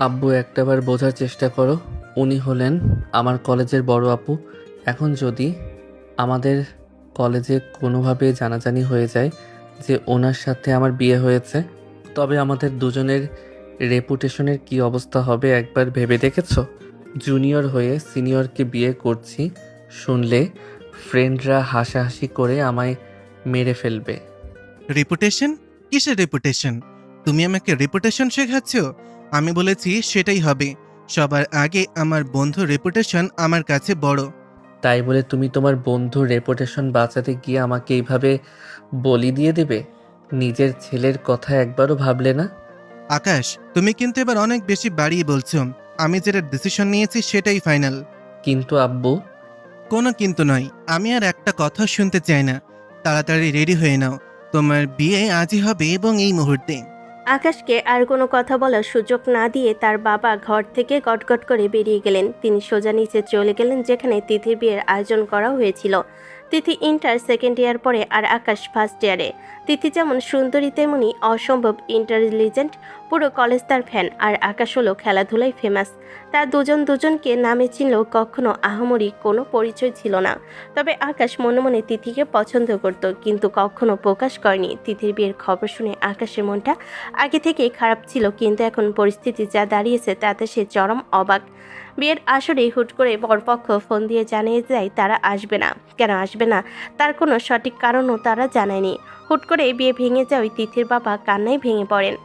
আব্বু একটাবার বোঝার চেষ্টা করো। উনি হলেন আমার কলেজের বড় আপু। এখন যদি আমাদের কলেজে কোনোভাবে জানাজানি হয়ে যায় যে ওনার সাথে আমার বিয়ে হয়েছে, তবে আমাদের দুজনের রেপুটেশনের কি অবস্থা হবে একবার ভেবে দেখেছো? জুনিয়র হয়ে সিনিয়রকে বিয়ে করছি শুনলে ফ্রেন্ডরা হাসাহাসি করে আমায় মেরে ফেলবে। রেপুটেশন? কিসের রেপুটেশন? তুমি আমাকে রেপুটেশন শেখাচ্ছ? আমি বলেছি সেটাই হবে। সবার আগে আমার বন্ধু রেপুটেশন আমার কাছে বড়। তাই বলে তুমি তোমার বন্ধুর রেপুটেশন বাঁচাতে গিয়ে আমাকে এইভাবে বলি দিয়ে দেবে? নিজের ছেলের কথা একবারও ভাবলে না? আকাশ, তুমি কিন্তু এবার অনেক বেশি বাড়িয়ে বলছো। আমি যেটা ডিসিশন নিয়েছি সেটাই ফাইনাল। কিন্তু আব্বু। কোনো কিন্তু নয়। আমি আর একটা কথা শুনতে চাই না। তাড়াতাড়ি রেডি হয়ে নাও। তোমার বিয়ে আজই হবে এবং এই মুহূর্তে। আকাশকে আর কোনো কথা বলার সুযোগ না দিয়ে তার বাবা ঘর থেকে গটগট করে বেরিয়ে গেলেন। তিনি সোজা নিচে চলে গেলেন যেখানে তিথির বিয়ের আয়োজন করা হয়েছিল। তিথি ইন্টার সেকেন্ড ইয়ার পড়ে আর আকাশ ফার্স্ট ইয়ারে। তিথি যেমন সুন্দরী তেমনি অসম্ভব ইন্টেলিজেন্ট। পুরো কলেজ তার ফ্যান, আর আকাশ হলো খেলাধুলায় ফেমাস। তার দুজনকে নামে চিনলেও কখনো আহামরি কোনো পরিচয় ছিল না। তবে আকাশ মনে মনে তিথিকে পছন্দ করত, কিন্তু কখনো প্রকাশ করেনি। তিথির বিয়ের খবর শুনে আকাশের মনটা আগে থেকেই খারাপ ছিল, কিন্তু এখন পরিস্থিতি যা দাঁড়িয়েছে তাতে সে চরম অবাক। বিয়ের আসরে হুট করে বরপক্ষ ফোন দিয়ে জানিয়ে যায় তারা আসবে না। কেন আসবে না তার কোনো সঠিক কারণও তারা জানায়নি। হুট করে বিয়ে ভেঙে যাওয়ায় তিথির বাবা কান্নায় ভেঙে পড়েন।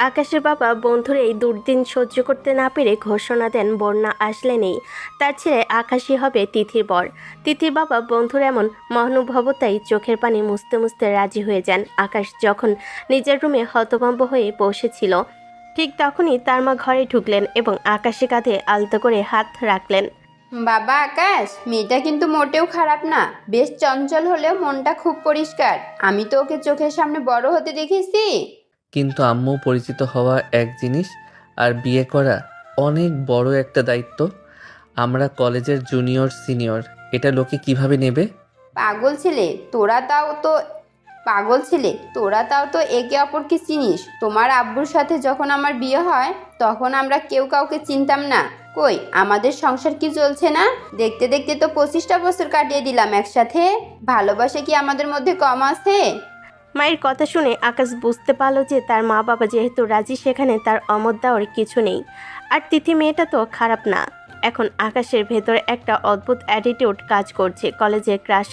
আকাশের বাবা বন্ধুর এই দুর্দিন সহ্য করতে না পেরে ঘোষণা দেন বন্যা আসলে নেই, তার ছেলে আকাশই হবে তিথির বর। তিথির বাবা বন্ধুর এমন মহানুভবতায় চোখের পানি মুছতে মুছতে রাজি হয়ে যান। আকাশ যখন নিজের রুমে হতভম্ব হয়ে বসেছিল, ঠিক তখনই তার মা ঘরে ঢুকলেন এবং আকাশের কাঁধে আলতো করে হাত রাখলেন। বাবা আকাশ, মেয়েটা কিন্তু মোটেও খারাপ না। বেশ চঞ্চল হলেও মনটা খুব পরিষ্কার। আমি তো ওকে চোখের সামনে বড় হতে দেখেছি। কিন্তু আম্মু, পরিচিত হওয়া এক জিনিস আর বিয়ে করা অনেক বড় একটা দায়িত্ব। আমরা কলেজের জুনিয়র সিনিয়র, এটা লোকে কিভাবে নেবে? পাগল ছেলে তোরা তাও তো পাগল ছেলে তোরা তাও তো একে অপরকে চিনিস। তোমার আব্বুর সাথে যখন আমার বিয়ে হয় তখন আমরা কেউ কাউকে চিনতাম না। কই আমাদের সংসার কি চলছে না? দেখতে দেখতে তো 25টা বছর কাটিয়ে দিলাম একসাথে। ভালোবাসা কি আমাদের মধ্যে কম আছে? মায়ের কথা শুনে আকাশ বুঝতে পারল যে তার মা বাবা যেহেতু রাজি, সেখানে তার অমত দেওয়ার কিছু নেই। আর তিথি মেয়েটা তো খারাপ না। এখন আকাশের ভেতরে একটা অদ্ভুত অ্যাটিটিউড কাজ করছে। কলেজের ক্রাশ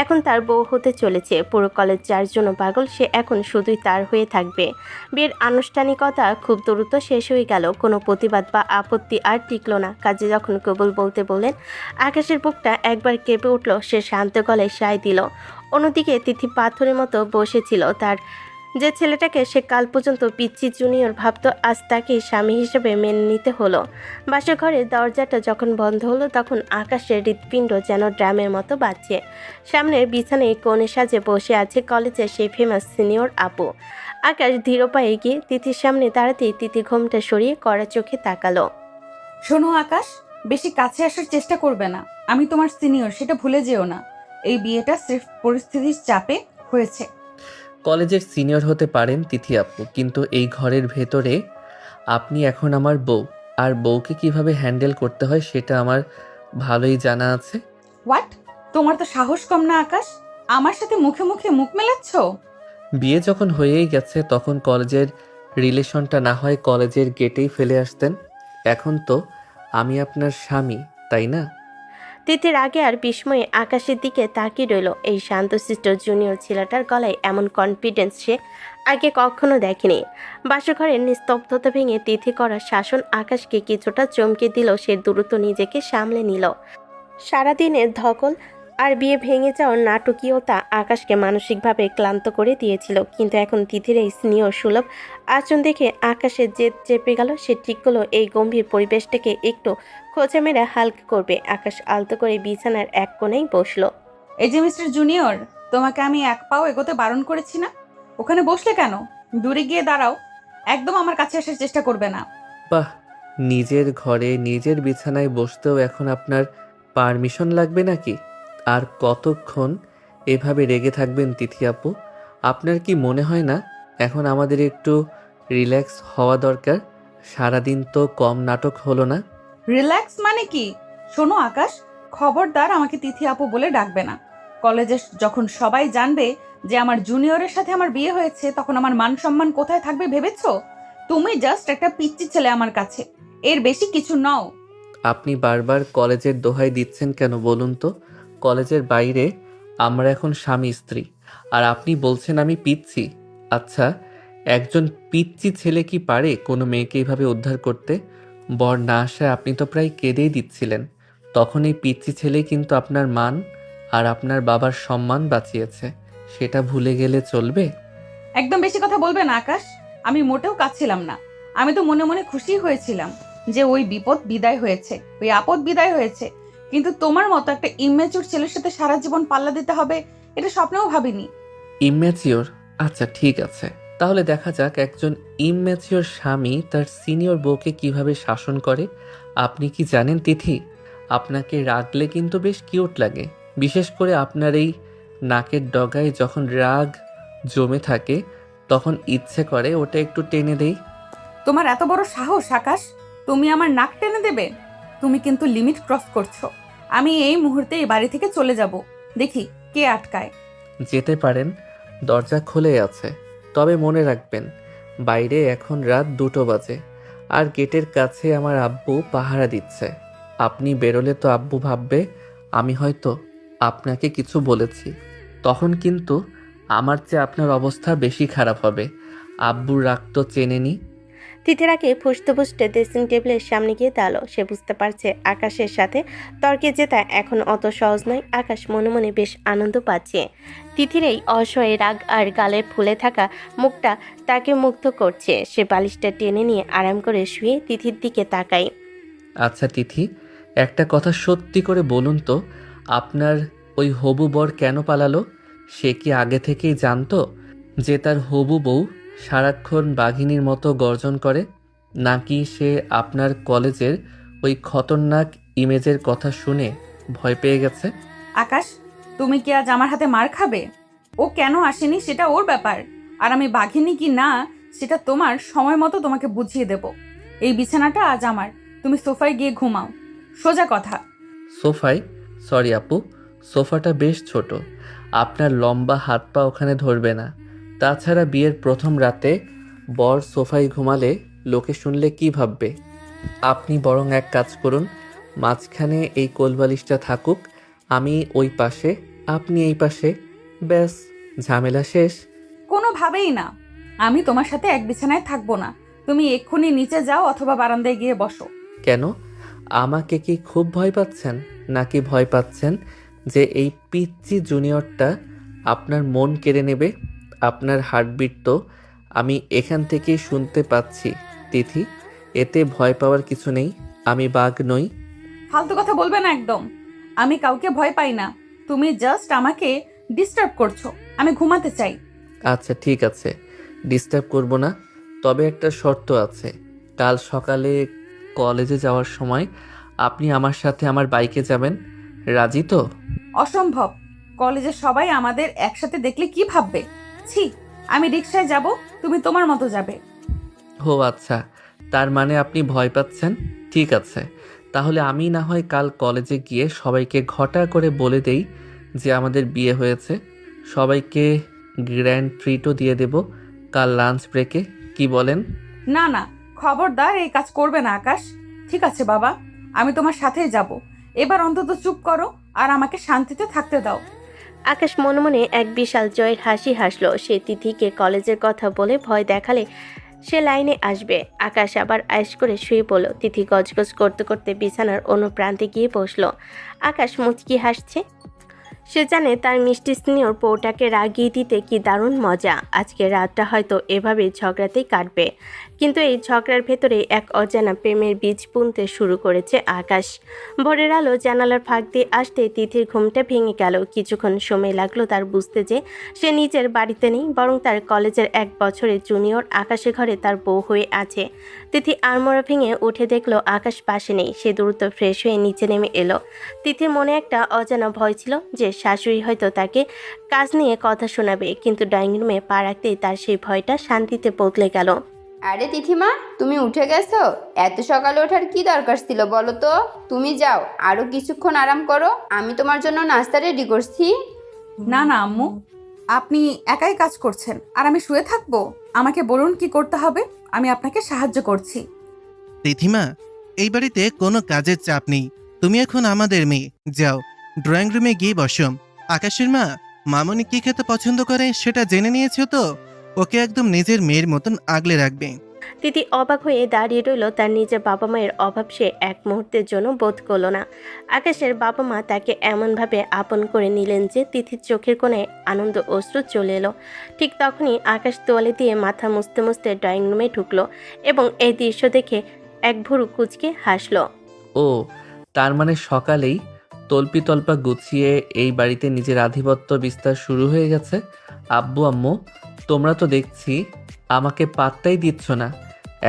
এখন তার বউ হতে চলেছে। পুরো কলেজ যার জন্য পাগল, সে এখন শুধুই তার হয়ে থাকবে। বিয়ের আনুষ্ঠানিকতা খুব দ্রুত শেষ হয়ে গেল। কোনো প্রতিবাদ বা আপত্তি আর টিকল না। কাজে যখন কবুল বলতে বললেন, আকাশের বুকটা একবার কেঁপে উঠল। সে শান্ত গলায় সায় দিল। অন্যদিকে তিথি পাথরের মতো বসেছিল। তার যে ছেলেটাকে সে কাল পর্যন্ত পিচ্চি জুনিয়র ভাবত, আজ তাকে স্বামী হিসেবে মেনে নিতে হলো। বাসর ঘরের দরজাটা যখন বন্ধ হলো, তখন আকাশের হৃৎপিণ্ড যেন ড্রামের মতো বাজছে। সামনের বিছানায় কোণে সাজে বসে আছে কলেজের সেই ফেমাস সিনিয়র আপু। আকাশ ধীর পায়ে গিয়ে তিথির সামনে দাঁড়াতেই তিথি ঘোমটা সরিয়ে কড়া চোখে তাকালো। শোনো আকাশ, বেশি কাছে আসার চেষ্টা করবে না। আমি তোমার সিনিয়র, সেটা ভুলে যেও না। এই বিয়েটা স্রেফ পরিস্থিতির চাপে হয়েছে। কলেজের সিনিয়র হতে পারেন তিথি আপু, কিন্তু এই ঘরের ভেতরে আপনি এখন আমার বউ। আর বউকে কিভাবে হ্যান্ডেল করতে হয় সেটা আমার ভালোই জানা আছে। হোয়াট? তোমার তো সাহস কম না আকাশ? আমার সাথে মুখে মুখে মুখ মেলাচ্ছ? বিয়ে যখন হয়েই গেছে তখন কলেজের রিলেশনটা না হয় কলেজের গেটেই ফেলে আসতেন। এখন তো আমি আপনার স্বামী, তাই না? তিথির আগে আর বিস্ময়ে আকাশের দিকে তাকিয়ে রইল। এই শান্তশিষ্ট জুনিয়র ছেলেটার গলায় এমন কনফিডেন্স সে আগে কখনো দেখেনি। বাসঘরের নিস্তব্ধতা ভেঙে তিথি করা শাসন আকাশকে কিছুটা চমকে দিল। সে দ্রুত নিজেকে সামলে নিল। সারাদিনের ধকল আর বিয়ে ভেঙে যাওয়ার নাটকীয়তা আকাশকে মানসিকভাবে ক্লান্ত করে দিয়েছিল, কিন্তু এখন তিথির এই স্নেহ সুলভ আচরণ দেখে আকাশের জেদ চেপে গেল। সে ঠিক করলো এই গম্ভীর পরিবেশটাকে একটু খোঁচা মেরে হালকা করবে। আকাশ আলতো করে বিছানার এক কোণেই বসলো। এই যে মিস্টার জুনিয়র, তোমাকে আমি এক পাও এগোতে বারণ করেছি না? ওখানে বসলে কেন? দূরে গিয়ে দাঁড়াও। একদম আমার কাছে আসার চেষ্টা করবে না। বাহ, নিজের ঘরে নিজের বিছানায় বসতেও এখন আপনার পারমিশন লাগবে নাকি? আর কতক্ষণ এভাবে রেগে থাকবেন তিথি আপু? আপনার কি মনে হয় না এখন আমাদের একটু রিল্যাক্স হওয়া দরকার? সারাদিন তো কম নাটক হলো না। রিল্যাক্স মানে কি? শোনো আকাশ, খবরদার আমাকে তিথি আপু বলে ডাকবে না। কলেজে যখন সবাই জানবে যে আমার জুনিয়রের সাথে আমার বিয়ে হয়েছে, তখন আমার মান সম্মান কোথায় থাকবে ভেবেছো? তুমি জাস্ট একটা পিচ্চি ছেলে আমার কাছে, এর বেশি কিছু নও। আপনি বারবার কলেজের দোহাই দিচ্ছেন কেন বলুন তো? কলেজের বাইরে আমরা এখন স্বামী স্ত্রী, আর আপনি বলছেন আমি পিচ্ছি। আচ্ছা, একজন পিচ্চি ছেলে কি পারে কোনো মেয়েকে এইভাবে উদ্ধার করতে? বর না আসায় আপনি তো প্রায় কেঁদেই দিচ্ছিলেন। তখন এই পিচ্চি ছেলেই কিন্তু আপনার মান আর আপনার বাবার সম্মান বাঁচিয়েছে। সেটা ভুলে গেলে চলবে? একদম বেশি কথা বলবে না আকাশ। আমি মোটেও কাঁদছিলাম না, আমি তো মনে মনে খুশি হয়েছিলাম যে ওই বিপদ বিদায় হয়েছে, ওই আপদ বিদায় হয়েছে। কিন্তু তোমার মতো একটা ইম্যাচিউর ছেলের সাথে সারা জীবন পাল্লা দিতে হবে, এটা স্বপ্নেও ভাবিনি। ইম্যাচিওর? আচ্ছা ঠিক আছে, তাহলে দেখা যাক একজন ইম্যাচিওর স্বামী তার সিনিয়র বউকে কিভাবে শাসন করে। আপনি কি জানেন তিথি, আপনাকে রাগলে কিন্তু বেশ কিউট লাগে। বিশেষ করে আপনার এই নাকের ডগায় যখন রাগ জমে থাকে, তখন ইচ্ছে করে ওটা একটু টেনে দেই। তোমার এত বড় সাহস আকাশ, তুমি আমার নাক টেনে দেবে? তুমি কিন্তু লিমিট ক্রস করছো। আমি এই মুহূর্তে এই বাড়ি থেকে চলে যাব, দেখি কে আটকায়। যেতে পারেন, দরজা খুলে আছে। তবে মনে রাখবেন, বাইরে এখন রাত 2টো বাজে, আর গেটের কাছে আমার আব্বু পাহারা দিচ্ছে। আপনি বেরোলে তো আব্বু ভাববে আমি হয়তো আপনাকে কিছু বলেছি। তখন কিন্তু আমার চেয়ে আপনার অবস্থা বেশি খারাপ হবে। আব্বুর রাগ তো চেনেনি। তিথিরাকে ফুসতে ফুসতে ড্রেসিং টেবিলের সামনে গিয়ে দাঁড়ালো। সে বুঝতে পারছে আকাশের সাথে তর্কে জেতা এখন অত সহজ নয়। আকাশ মনে মনে বেশ আনন্দ পাচ্ছে। তিথির এই অসহায় রাগ আর গালে ফুলে থাকা মুখটা তাকে মুগ্ধ করছে। সে বালিশটা টেনে নিয়ে আরাম করে শুয়ে তিথির দিকে তাকায়। আচ্ছা তিথি, একটা কথা সত্যি করে বলুন তো, আপনার ওই হবু বর কেন পালালো? সে কি আগে থেকেই জানতো যে তার হবু বউ সারাক্ষণ বাঘিনীর মতো গর্জন করে? নাকি সে আপনার কলেজের ওই খতরনাক ইমেজের কথা শুনে ভয় পেয়ে গেছে? আকাশ, তুমি কি আজ আমার হাতে মার খাবে? ও কেন আসেনি সেটা ওর ব্যাপার, আর আমি বাঘিনী কি না সেটা তোমার সময় মতো তোমাকে বুঝিয়ে দেব। এই বিছানাটা আজ আমার, তুমি সোফায় গিয়ে ঘুমাও। সোজা কথা। সোফায়? সরি আপু, সোফাটা বেশ ছোট, আপনার লম্বা হাত পা ওখানে ধরবে না। তাছাড়া বিয়ের প্রথম রাতে বর সোফায় ঘুমালে লোকে শুনলে কি ভাববে? আপনি বরং এক কাজ করুন, মাঝখানে এই কোলবালিশটা থাকুক, আমি ওই পাশে, আপনি এই পাশে, ব্যাস ঝামেলা শেষ। কোনোভাবেই না, আমি তোমার সাথে এক বিছানায় থাকবো না। তুমি এক্ষুনি নিচে যাও অথবা বারান্দায় গিয়ে বসো। কেন? আমাকে কি খুব ভয় পাচ্ছেন? নাকি ভয় পাচ্ছেন যে এই পিচ্চি জুনিয়রটা আপনার মন কেড়ে নেবে? আপনার হার্টবিট তো আমি এখান থেকেই শুনতে পাচ্ছি তিথি। এতে ভয় পাওয়ার কিছু নেই, আমি বাঘ নই। ফালতু কথা বলবে না একদম। আমি কাউকে ভয় পাই না, তুমি জাস্ট আমাকে ডিস্টার্ব করছো। আমি ঘুমাতে চাই। আচ্ছা ঠিক আছে, ডিস্টার্ব করব না। তবে একটা শর্ত আছে, কাল সকালে কলেজে যাওয়ার সময় আপনি আমার সাথে আমার বাইকে যাবেন। রাজি তো? অসম্ভব, কলেজের সবাই আমাদের একসাথে দেখলে কি ভাববে? ছি, আমি রিকশায় যাব, তুমি তোমার মতো যাবে। ও আচ্ছা, তার মানে আপনি ভয় পাচ্ছেন। ঠিক আছে, তাহলে আমি না হয় কাল কলেজে গিয়ে সবাইকে ঘটা করে বলে দেই যে আমাদের বিয়ে হয়েছে। সবাইকে গ্র্যান্ড ট্রিটও দিয়ে দেব কাল লাঞ্চ ব্রেকে। কি বলেন? না না, খবরদার এই কাজ করবে না আকাশ। ঠিক আছে বাবা, আমি তোমার সাথেই যাব। এবার অন্তত চুপ করো আর আমাকে শান্তিতে থাকতে দাও। আকাশ মনে মনে এক বিশাল জয়ের হাসি হাসলো। সে তিথিকে কলেজের কথা বলে ভয় দেখালে সে লাইনে আসবে। আকাশ আবার আয়েশ করে শুয়ে পড়ল। তিথি গজগজ করতে করতে বিছানার অন্য প্রান্তে গিয়ে বসলো। আকাশ মুচকি হাসছে। সে জানে তার মিষ্টি স্নেহর বউটাকে রাগিয়ে দিতে কি দারুণ মজা। আজকে রাতটা হয়তো এভাবেই ঝগড়াতেই কাটবে। কিন্তু এই ঝগড়ার ভেতরে এক অজানা প্রেমের বীজ বুনতে শুরু করেছে আকাশ। ভোরের আলো জানালার ফাঁক দিয়ে আসতে তিথির ঘুমটা ভেঙে গেল। কিছুক্ষণ সময় লাগলো তার বুঝতে যে সে নিজের বাড়িতে নেই, বরং তার কলেজের 1 বছরের জুনিয়র আকাশের ঘরে তার বউ হয়ে আছে। তিথি আড়মোড়া ভেঙে উঠে দেখলো আকাশ পাশে নেই। সে দ্রুত ফ্রেশ হয়ে নিচে নেমে এলো। তিথির মনে একটা অজানা ভয় ছিল যে শাশুড়ি হয়তো তাকে কাজ নিয়ে কথা শোনাবে, কিন্তু ড্রয়িং রুমে পা রাখতেই তার সেই ভয়টা শান্তিতে বদলে গেল। আরে তিথিমা, তুমি উঠে গেছো? এত সকালে ওঠার কি দরকার ছিল বলো তো? তুমি যাও, আরো কিছুক্ষণ আরাম করো, আমি তোমার জন্য নাস্তা রেডি করছি। না না আম্মু, আপনি একাই কাজ করছেন আর আমি শুয়ে থাকবো? আমাকে বলুন কি করতে হবে, আমি আপনাকে সাহায্য করছি। তিথিমা, এই বাড়িতে কোনো কাজের চাপ নেই। তুমি এখন আমাদের মেয়ে। যাও, ড্রয়িং রুমে গিয়ে বসো। আকাশের মা, মামনি কি খেতে পছন্দ করে সেটা জেনে নিয়েছো তো? ওকে একদম নিজের মেয়ের মতন আগলে রাখবে। তিথি অবাক হয়ে দাঁড়িয়ে রইল। তার নিজের বাবা মায়ের অভাব সে এক মুহূর্তের জন্য বোধ করল না। আকাশের বাবা মা তাকে এমনভাবে আপন করে নিলেন যে তিথির চোখের কোণে আনন্দ অশ্রু চলে এলো। ঠিক তখনই আকাশ তোয়ালে দিয়ে মাথা মুছতে মুছতে ড্রয়িং রুমে ঢুকলো এবং এই দৃশ্য দেখে এক ভুরু কুঁচকে হাসলো। ও, তার মানে সকালেই তল্পি তল্পা গুছিয়ে এই বাড়িতে নিজের আধিপত্য বিস্তার শুরু হয়ে গেছে। আব্বু আম্মু, তোমরা তো দেখছি আমাকে পাত্তাই দিচ্ছ না।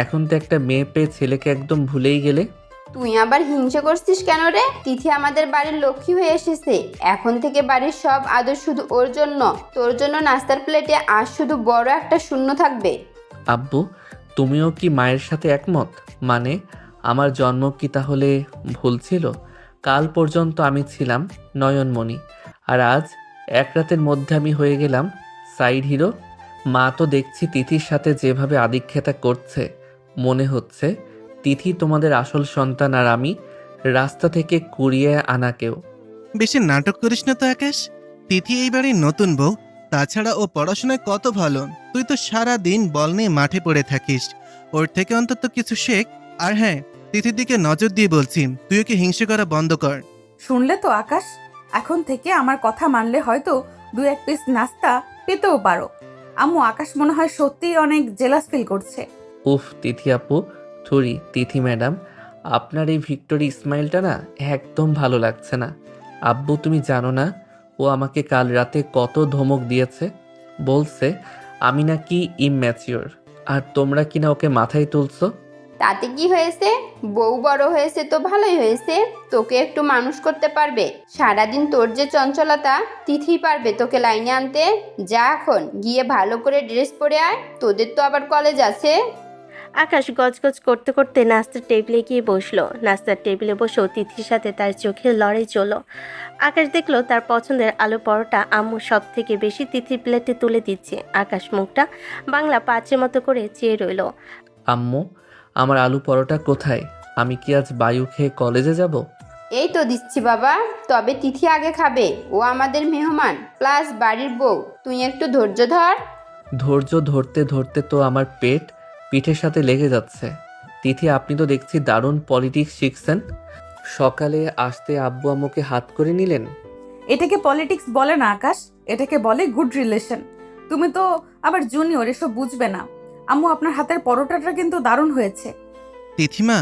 এখন তো একটা মেয়ে পেয়ে ছেলেকে একদম ভুলেই গেলে। তুই আবার হিংসে করছিস কেন রে? তিথি আমাদের বাড়ির লক্ষ্মী হয়ে এসেছে। এখন থেকে বাড়ির সব আদর শুধু ওর জন্য। তোর জন্য নাস্তার প্লেটে আজ শুধু বড় একটা শূন্য থাকবে। আব্বু, তুমিও কি মায়ের সাথে একমত? মানে আমার জন্ম কি তাহলে ভুল ছিল? কাল পর্যন্ত আমি ছিলাম নয়নমণি, আর আজ এক রাতের মধ্যে আমি হয়ে গেলাম সাইড হিরো। মা তো দেখছি তিথির সাথে যেভাবে আদিক্ষেতা করছে, মনে হচ্ছে তিথি তোমাদের আসল সন্তান আর আমি রাস্তা থেকে কুড়িয়ে আনা কেউ। বেশি নাটক করিস না তো আকাশ। তিথি এই বাড়ির নতুন বউ। তাছাড়া ও পড়াশোনায় কত ভালো। তুই তো সারা দিন বল নিয়ে মাঠে পড়ে থাকিস। ওর থেকে অন্তত কিছু শেখ। আর হ্যাঁ, তিথির দিকে নজর দিয়ে বলছি, তুই ওকে হিংসে করা বন্ধ কর। শুনলে তো আকাশ, এখন থেকে আমার কথা মানলে হয়তো 2-1 পিস নাস্তা পেতেও পারো। আম্মু, আকাশ মনে হয় সত্যিই অনেক জেলাস ফিল করছে। উফ তিথি আপু, থুরি তিথি ম্যাডাম, আপনার এই ভিক্টোরি স্মাইলটা না একদম ভালো লাগছে না। আব্বু, তুমি জানো না ও আমাকে কাল রাতে কত ধমক দিয়েছে? বলছে আমি নাকি ইম্যাচিওর, আর তোমরা কিনা ওকে মাথায় তুলছো। তাতে কি হয়েছে? বউ বড় হয়েছে তো ভালোই হয়েছে। তোকে একটু মানুষ করতে পারবে। সারাদিন তোর যে চঞ্চলতা, তিথি পারবে তোকে লাইনে আনতে। যা এখন গিয়ে ভালো করে ড্রেস পরে আয়, তোদের তো আবার কলেজ আছে। আকাশ গজগজ করতে করতে নাস্তার টেবিলে গিয়ে বসলো। নাস্তার টেবিলে বসেও তিথির সাথে তার চোখের লড়াই চলল। আকাশ দেখলো তার পছন্দের আলু পরোটা আম্মু সব থেকে বেশি তিথির প্লেটে তুলে দিচ্ছে। আকাশ মুখটা বাংলা পাঁচের মতো করে চেয়ে রইল। আম্মু, আমার আলু পরোটা কোথায়? আমি কি আজ বায়ু খেয়ে কলেজে যাব? এই তো দিচ্ছি বাবা, তবে তিথি আগে খাবে। ও আমাদের মেহমান প্লাস বাড়ির বউ। তুই একটু ধৈর্য ধর। ধৈর্য ধরতে ধরতে তো আমার পেট পিঠের সাথে লেগে যাচ্ছে। তিথি, আপনি তো দেখছি দারুণ পলিটিক্স শিখছেন। সকালে আসতে আব্বু আম্মুকে হাত করে নিলেন। এটাকে পলিটিক্স বলে না আকাশ, এটাকে বলে গুড রিলেশন। তুমি তো আবার জুনিয়র, এসব বুঝবে না। আম্মু, আপনার হাতের পরোটাটা কিন্তু দারুণ হয়েছে। তিথিমা,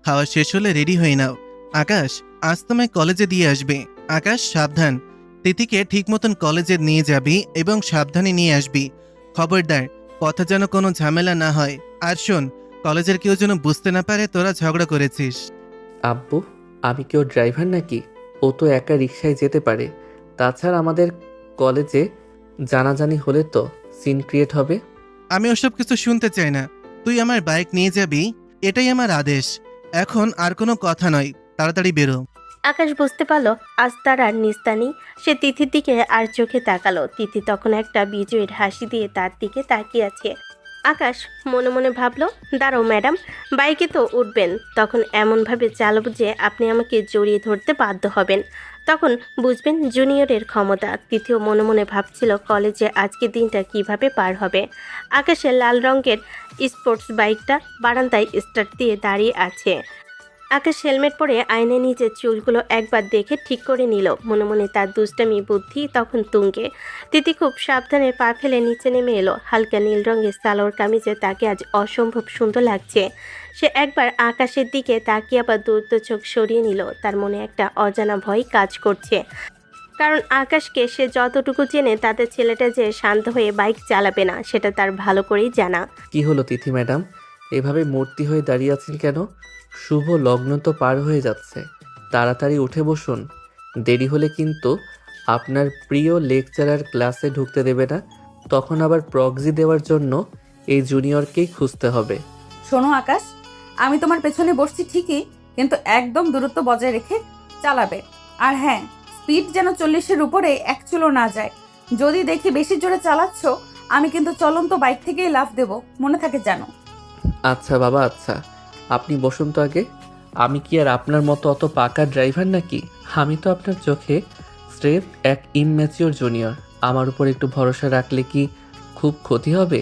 খাওয়া শেষ হলে রেডি হয়ে নাও। আকাশ আজ তোমায় কলেজে দিয়ে আসবে। আকাশ সাবধান, তিথিকে ঠিক মতন কলেজে নিয়ে যাবি এবং সাবধানে নিয়ে আসবি। খবরদার, কথা যেন কোনো ঝামেলা না হয়। আর শোন, কলেজের কেউ যেন বুঝতে না পারে তোরা ঝগড়া করেছিস। আব্বু, আমি কেউ ড্রাইভার নাকি? ও তো একা রিকশায় যেতে পারে। তাছাড়া আমাদের কলেজে জানাজানি হলে তো সিন ক্রিয়েট হবে। আমি ওসব কিছু শুনতে চাই না। তুই আমার বাইক নিয়ে যাবি, এটাই আমার আদেশ। এখন আর কোনো কথা নয়, তাড়াতাড়ি বেরো। আকাশ বুঝতে পারলো আজ তার আর নিস্তানি। সে তিথির দিকে আর চোখে তাকালো। তিথি তখন একটা বিজয়ের হাসি দিয়ে তার দিকে তাকিয়ে আছে। আকাশ মনে মনে ভাবলো, দাঁড়াও ম্যাডাম, বাইকে তো উঠবেন, তখন এমনভাবে চালাবো যে আপনি আমাকে জড়িয়ে ধরতে বাধ্য হবেন। তখন বুঝবেন জুনিয়রের ক্ষমতা। তিথিও মনে মনে ভাবছিল কলেজে আজকের দিনটা কিভাবে পার হবে। আকাশের লাল রঙের স্পোর্টস বাইকটা বারান্দায় স্টার্ট দিয়ে দাঁড়িয়ে আছে। আকাশ হেলমেট পরে আয়নায় নিজের চুলগুলো একবার দেখে ঠিক করে নিল। মনে মনে তার দুষ্টামি বুদ্ধি তখন তুঙ্গে। তিথি খুব সাবধানে পা ফেলে নিচে নেমে এলো। হালকা নীল রঙের সালোয়ার কামিজে তাকে আজ অসম্ভব সুন্দর লাগছে। সে একবার আকাশের দিকে তাকিয়ে আবার দ্রুত চোখ সরিয়ে নিল। তার মনে একটা অজানা ভয় কাজ করছে, কারণ আকাশকে সে যতটুকু চেনে তাতে ছেলেটা যে শান্ত হয়ে বাইক চালাবে না সেটা তার ভালো করেই জানা। কি হলো তিথি ম্যাডাম, এভাবে মূর্তি হয়ে দাঁড়িয়ে আছেন কেন? শুভ লগ্ন তো পার হয়ে যাচ্ছে, তাড়াতাড়ি উঠে বসুন। দেরি হলে কিন্তু আপনার প্রিয় লেকচারার ক্লাসে ঢুকতে দেবে না। তখন আবার প্রক্সি দেওয়ার জন্য এই জুনিয়রকেই খুঁজতে হবে। শোনো আকাশ, আমি তোমার পেছনে বসছি ঠিকই, কিন্তু একদম দূরত্ব বজায় রেখে চালাবে। আর হ্যাঁ, স্পিড যেন 40-এর উপরে এক চুলো না যায়। যদি দেখি বেশি জোরে চালাচ্ছ, আমি কিন্তু চলন্ত বাইক থেকেই লাফ দেব, মনে থাকে জানো। আচ্ছা বাবা, আচ্ছা, আপনি বসুন তো আগে। আমি কি আর আপনার মতো অত পাকা ড্রাইভার নাকি? আমি তো আপনার চোখে স্রেফ এক ইমম্যাচিওর জুনিয়র। আমার উপর একটু ভরসা রাখলে কি খুব ক্ষতি হবে?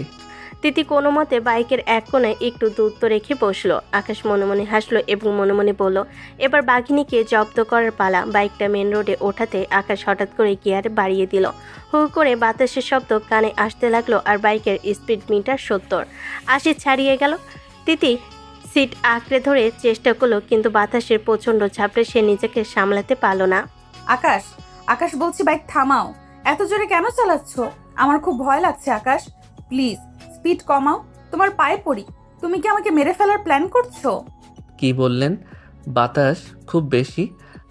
তিথি কোনো মতে বাইকের এক কোণায় একটু দূরত্ব রেখে বসলো। আকাশ মনে মনে হাসলো এবং মনে মনে বলল, এবার বাঘিনীকে জব্দ করার পালা। বাইকটা মেন রোডে ওঠাতে আকাশ হঠাৎ করে গিয়ার বাড়িয়ে দিল। হু করে বাতাসের শব্দ কানে আসতে লাগলো আর বাইকের স্পিড মিটার 70-80 ছাড়িয়ে গেল। তিথি সিট আঁকড়ে ধরে চেষ্টা করলো, কিন্তু বাতাসের প্রচণ্ড ঝাপড়ে সে নিজেকে সামলাতে পারল না। আকাশ, আকাশ বলছি বাইক থামাও। এত জোরে কেন চালাচ্ছ? আমার খুব ভয় লাগছে আকাশ, প্লিজ স্পিড কমাও। তোমার পায়ে পড়ি। তুমি কি আমাকে মেরে ফেলার প্ল্যান করছো? কি বললেন? বাতাস খুব বেশি?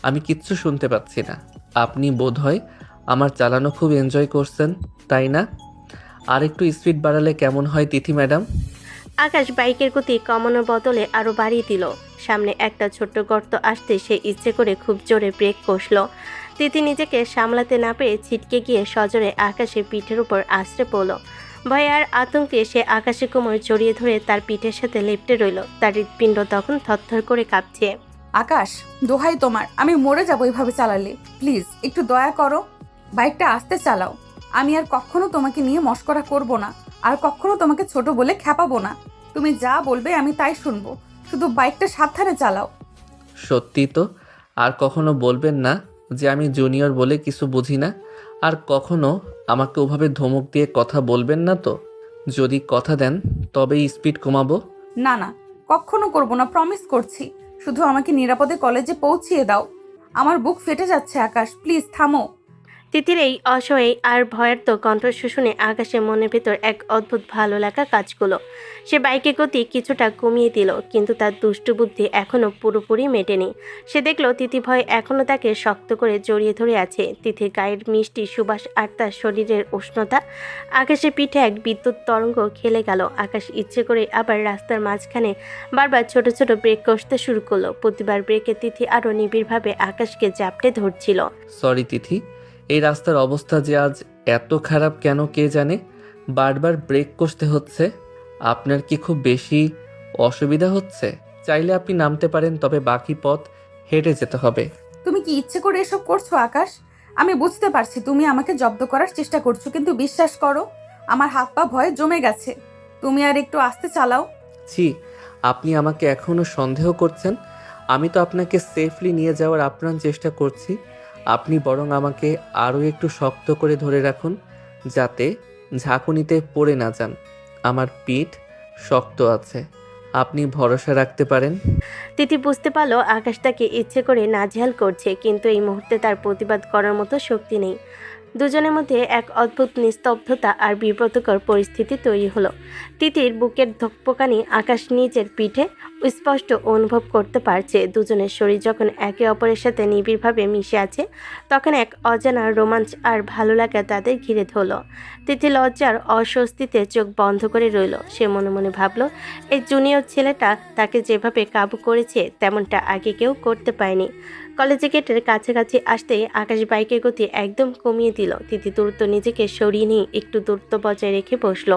আমি কিচ্ছু শুনতে পাচ্ছি না। আপনি বোধহয় আমার চালানো খুব এনজয় করছেন, তাই না? আর একটু স্পিড বাড়ালে কেমন হয় তিথি ম্যাডাম? আকাশ বাইকের গতি কমানোর বদলে আরও বাড়িয়ে দিল। সামনে একটা ছোট্ট গর্ত আসতে সে ইচ্ছে করে খুব জোরে ব্রেক কষল। তিথি নিজেকে সামলাতে না পেরে ছিটকে গিয়ে সজোরে আকাশের পিঠের উপর আছড়ে পড়ল। ভয়ে আর আতঙ্কে সে আকাশে কোমর জড়িয়ে ধরে তার পিঠের সাথে লেপ্টে রইল। তার হৃৎপিণ্ড তখন থরথর করে কাঁপছে। আকাশ, দোহাই তোমার, আমি মরে যাবো এভাবে চালালে। প্লিজ একটু দয়া করো, বাইকটা আস্তে চালাও। আমি আর কখনো তোমাকে নিয়ে মশকরা করব না, আর কখনো তোমাকে ছোট বলে খ্যাপাবো না। তুমি যা বলবে আমি তাই শুনবো, শুধু বাইকটা সাবধানে চালাও। সত্যি তো? আর কখনো বলবেন না যে আমি জুনিয়র বলে কিছু বুঝি না? আর কখনো আমাকে ওভাবে ধমক দিয়ে কথা বলবেন না তো? যদি কথা দেন তবেই স্পিড কমাবো। না না, কখনো করবো না, প্রমিস করছি। শুধু আমাকে নিরাপদে কলেজে পৌঁছিয়ে দাও। আমার বুক ফেটে যাচ্ছে আকাশ, প্লিজ থামো। তিতির এই অসহায় আর ভয়ার্ত কণ্ঠস্বর শুনে আকাশের মনের ভেতর এক অদ্ভুত ভালো লাগা কাজ করলো। সে বাইকের গতি কিছুটা কমিয়ে দিল, কিন্তু তার দুষ্টু বুদ্ধি এখনও পুরোপুরি মেটেনি। সে দেখল তিথি ভয় এখনও তাকে শক্ত করে জড়িয়ে ধরে আছে। তিথির গায়ের মিষ্টি সুবাস আর তার শরীরের উষ্ণতা। আকাশের পিঠে এক বিদ্যুৎ তরঙ্গ খেলে গেল। আকাশ ইচ্ছে করে আবার রাস্তার মাঝখানে বারবার ছোট ছোট ব্রেক কষতে শুরু করলো। প্রতিবার ব্রেকে তিথি আরও নিবিড়ভাবে আকাশকে জাপটে ধরছিল। সরি তিথি, এই রাস্তার অবস্থা যে আজ এত খারাপ কেন কে জানে। বারবার ব্রেক কষতে হচ্ছে। আপনার কি খুব বেশি অসুবিধা হচ্ছে? চাইলে আপনি নামতে পারেন, তবে বাকি পথ হেঁটে যেতে হবে। তুমি কি ইচ্ছে করে এসব করছো আকাশ? আমি বুঝতে পারছি তুমি আমাকে জব্দ করার চেষ্টা করছো, কিন্তু বিশ্বাস করো, আমার হাত পা ভয়ে জমে গেছে। তুমি আর একটু আস্তে চালাও। ছি, আপনি আমাকে এখনও সন্দেহ করছেন? আমি তো আপনাকে সেফলি নিয়ে যাওয়ার আপ্রাণ চেষ্টা করছি। আপনি বরং আমাকে আরও একটু শক্ত করে ধরে রাখুন, যাতে ঝাঁকুনিতে পড়ে না যান। আমার পিঠ শক্ত আছে, আপনি ভরসা রাখতে পারেন। তিথি বুঝতে পারলো আকাশ তাকে ইচ্ছে করে নাজেহাল করছে, কিন্তু এই মুহূর্তে তার প্রতিবাদ করার মতো শক্তি নেই। দুজনের মধ্যে এক অদ্ভুত নিস্তব্ধতা আর বিব্রতকর পরিস্থিতি তৈরি হলো। তিতির বুকের ধকপকানি আকাশ নিজের পিঠে স্পষ্ট অনুভব করতে পারছে। দুজনের শরীর যখন একে অপরের সাথে নিবিড়ভাবে মিশে আছে, তখন এক অজানা রোমাঞ্চ আর ভালো লাগা তাদের ঘিরে ধরল। তিথি লজ্জার অস্বস্তিতে চোখ বন্ধ করে রইল। সে মনে মনে ভাবল, এই জুনিয়র ছেলেটা তাকে যেভাবে কাবু করেছে তেমনটা আগে কেউ করতে পারেনি। কলেজে গেটের কাছাকাছি আসতেই আকাশ বাইকের গতি একদম কমিয়ে দিল। তিথি দ্রুত নিজেকে সরিয়ে নিয়ে একটু দূরত্ব বজায় রেখে বসলো।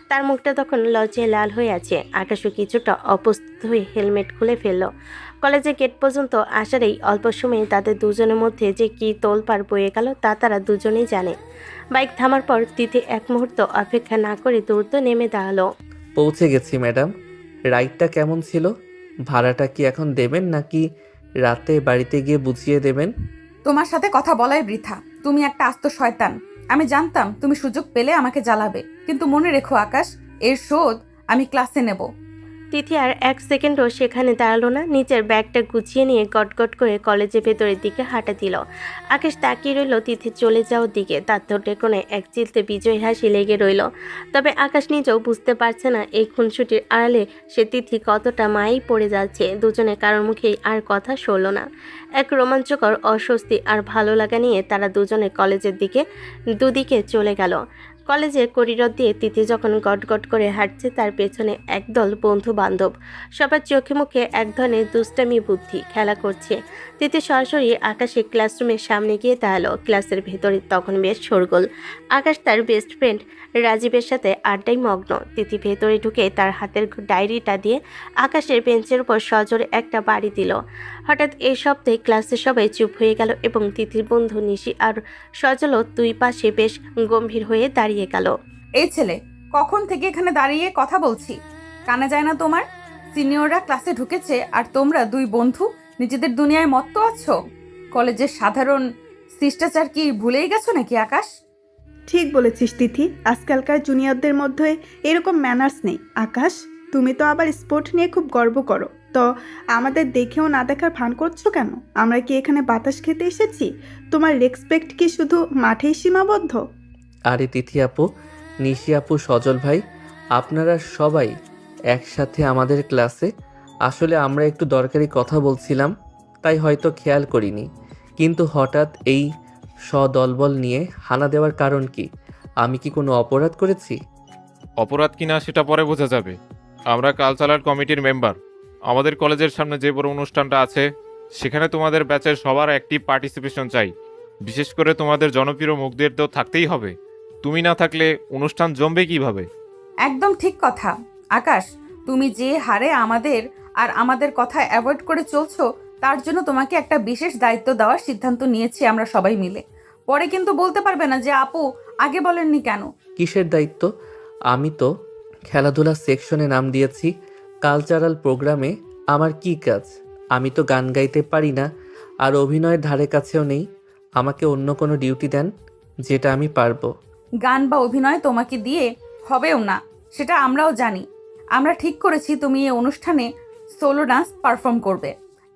তার মুখটা তখন লজ্জায় লাল হয়ে আছে। আকাশও কিছুটা অপ্রস্তুত হয়ে হেলমেট খুলে ফেলল। কলেজের গেট পর্যন্ত আসার এই অল্প সময়ে তাদের দুজনের মধ্যে যে কী তোলপাড় বয়ে গেল তা তারা দুজনেই জানে। বাইক থামার পর তিথি এক মুহূর্ত অপেক্ষা না করে দ্রুত নেমে দাঁড়ালো। পৌঁছে গেছি ম্যাডাম। রাইডটা কেমন ছিল? ভাড়াটা কি এখন দেবেন নাকি রাতে বাড়িতে গিয়ে বুঝিয়ে দেবেন? তোমার সাথে কথা বলাই বৃথা। তুমি একটা আস্ত শয়তান। আমি জানতাম তুমি সুযোগ পেলে আমাকে জ্বালাবে, কিন্তু মনে রেখো আকাশ, এর শোধ আমি ক্লাসে নেব। তিথি আর এক সেকেন্ডও সেখানে দাঁড়ালো না। নিচের ব্যাগটা গুছিয়ে নিয়ে গটগট করে কলেজের ভেতরের দিকে হাঁটা দিল। আকাশ তাকিয়ে রইল তিথি চলে যাওয়ার দিকে। তার ঠোঁটে কোণে এক চিলতে বিজয় হাসি লেগে রইল। তবে আকাশ নিজেও বুঝতে পারছে না এই খুনসুটির আড়ালে সে তিথি কতটা মায়েই পড়ে যাচ্ছে। দুজনে কারোর মুখেই আর কথা সরল না। এক রোমাঞ্চকর অস্বস্তি আর ভালো লাগা নিয়ে তারা দুজনে কলেজের দিকে দুদিকে চলে গেল। কলেজের করিডোর দিয়ে তিথি যখন গটগট করে হাঁটছে, তার পেছনে একদল বন্ধু বান্ধব সবার চোখে মুখে এক ধরনের দুষ্টামি বুদ্ধি খেলা করছে। তিথি সরাসরি আকাশের ক্লাসরুমের সামনে গিয়ে দাঁড়ালো। ক্লাসের ভেতরে তখন বেশ শোরগোল। আকাশ তার বেস্ট ফ্রেন্ড রাজীবের সাথে আড্ডায় মগ্ন। তিথি ভেতরে ঢুকে তার হাতের ডায়েরিটা দিয়ে আকাশের বেঞ্চের উপর সজোরে একটা বাড়ি দিল। হঠাৎ এই শব্দে ক্লাসের সবাই চুপ হয়ে গেল এবং তিথির বন্ধু নিশি আর সজলও দুই পাশে বেশ গম্ভীর হয়ে দাঁড়িয়ে গেল। এই ছেলে, কখন থেকে এখানে দাঁড়িয়ে কথা বলছি, কানে যায় না তোমার? সিনিয়ররা ক্লাসে ঢুকেছে আর তোমরা দুই বন্ধু নিজেদের দুনিয়ায় মত্ত আছো। কলেজের সাধারণ শিষ্টাচার কি ভুলেই গেছো নাকি আকাশ? ঠিক বলেছিস তিথি, আজকালকার জুনিয়রদের মধ্যে এরকম ম্যানার্স নেই। আকাশ, তুমি তো আবার স্পোর্ট নিয়ে খুব গর্ব করো, তো আমাদের দেখেও না দেখার ভান করছো কেন? আমরা কি এখানে বাতাস খেতে এসেছি? তোমার রেসপেক্ট কি শুধু মাঠেই সীমাবদ্ধ? আরে তিথি আপু, নিশি আপু, সজল ভাই, আপনারা সবাই একসাথে আমাদের ক্লাসে। আসলে আমরা একটু দরকারি কথা বলছিলাম, তাই হয়তো খেয়াল করিনি। কিন্তু হঠাৎ এই সদলবল নিয়ে হানা দেওয়ার কারণ কি? আমি কি কোনো অপরাধ করেছি? অপরাধ কিনা সেটা পরে বোঝা যাবে। আমরা কালচারাল কমিটির মেম্বার। আমাদের কলেজের সামনে যে বড় অনুষ্ঠানটা আছে সেখানে তোমাদের ব্যাচের সবার অ্যাক্টিভ পার্টিসিপেশন চাই। বিশেষ করে তোমাদের জনপ্রিয় মুখদের তো থাকতেই হবে। তুমি না থাকলে অনুষ্ঠান জমবে কিভাবে? একদম ঠিক কথা আকাশ, তুমি যে হারে আমাদের কথা অ্যাভয়েড করে চলছো, তার জন্য তোমাকে একটা বিশেষ দায়িত্ব দেওয়ার সিদ্ধান্ত নিয়েছি আমরা সবাই মিলে। পরে কিন্তু বলতে পারবে না যে আপু আগে বলেননি কেন। কিসের দায়িত্ব? আমি তো খেলাধুলা সেকশনে নাম দিয়েছি। কালচারাল প্রোগ্রামে আমার কি কাজ? আমি তো গান গাইতে পারি না, আর অভিনয়ের ধারে কাছেও নেই। আমাকে অন্য কোনো ডিউটি দেন যেটা আমি পারবো। গান বা অভিনয় তোমাকে দিয়ে হবেও না, সেটা আমরাও জানি। আমরা ঠিক করেছি তুমি এই অনুষ্ঠানে সোলো ডান্স পারফর্ম করবে।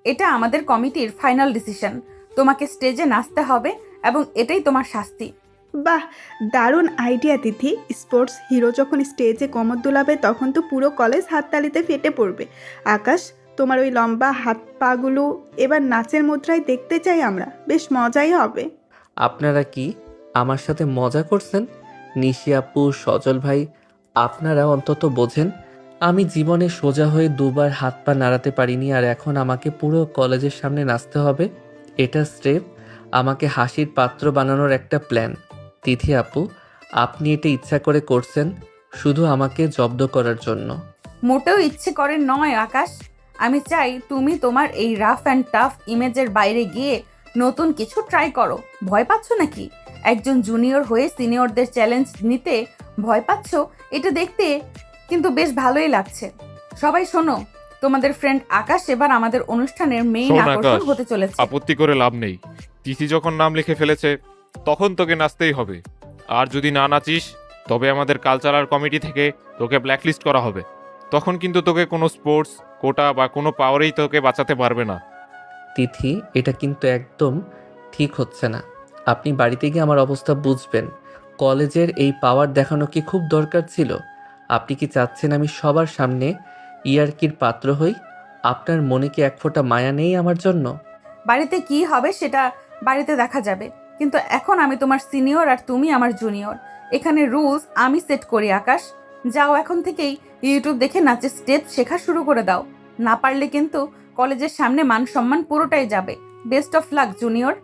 এটা আমাদের কমিটির ফাইনাল ডিসিশন। তোমাকে স্টেজে নাচতে হবে এবং এটাই তোমার শাস্তি। বাহ, দারুণ আইডিয়া তিথি। স্পোর্টস হিরো যখন স্টেজে কোমর দুলাবে তখন তো পুরো কলেজ হাততালিতে ফেটে পড়বে। আকাশ, তোমার ওই লম্বা হাত পাগুলো এবার নাচের মুদ্রায় দেখতে চাই আমরা, বেশ মজাই হবে। আপনারা কি আমার সাথে মজা করছেন? নিশি আপু, সজল ভাই, আপনারা অন্তত বোঝেন আমি জীবনে সোজা হয়ে দুবার হাত পা নাড়াতে পারিনি, আর এখন আমাকে পুরো কলেজের সামনে নাচতে হবে। এটা স্রেফ আমাকে হাসির পাত্র বানানোর একটা প্ল্যান। তিথি আপু, আপনি এটা ইচ্ছা করে করছেন শুধু আমাকে জব্দ করার জন্য। মোটেও ইচ্ছে করে নয় আকাশ। আমি চাই তুমি তোমার এই রাফ অ্যান্ড টাফ ইমেজের বাইরে গিয়ে নতুন কিছু ট্রাই করো। ভয় পাচ্ছ নাকি? একজন জুনিয়র হয়ে সিনিয়রদের চ্যালেঞ্জ নিতে ভয় পাচ্ছ? এটা দেখতে কিন্তু বেশ ভালোই লাগছে। সবাই শোনো, তোমাদের ফ্রেন্ড আকাশ এবার আমাদের অনুষ্ঠানের মেইন শোন আকর্ষণ আকাশ, হতে চলেছে। আপত্তি করে লাভ নেই। তিথি যখন নাম লিখে ফেলেছে তখন তোকে নাচতেই হবে। আর যদি না নাচিস তবে আমাদের কালচারাল কমিটি থেকে তোকে ব্ল্যাকলিস্ট করা হবে। তখন কিন্তু তোকে কোনো স্পোর্টস কোটা বা কোনো পাওয়ারেই তোকে বাঁচাতে পারবে না। তিথি, এটা কিন্তু একদম ঠিক হচ্ছে না। আপনি বাড়িতে গিয়ে আমার অবস্থা বুঝবেন। কলেজের এই পাওয়ার দেখানো কি খুব দরকার ছিল? আপনি কি চাচ্ছেন আমি সবার সামনে ইয়ার্কির পাত্র হই? আপনার মনে কি এক ফোঁটা মায়া নেই আমার জন্য? বাড়িতে কি হবে সেটা বাড়িতে দেখা যাবে, কিন্তু এখন আমি তোমার সিনিয়র আর তুমি আমার জুনিয়র। এখানে রুলস আমি সেট করি আকাশ। যাও, এখন থেকেই ইউটিউব দেখে নাচের স্টেপ শেখা শুরু করে দাও। না পারলে কিন্তু কলেজের সামনে মান সম্মান পুরোটাই যাবে। Best of luck junior.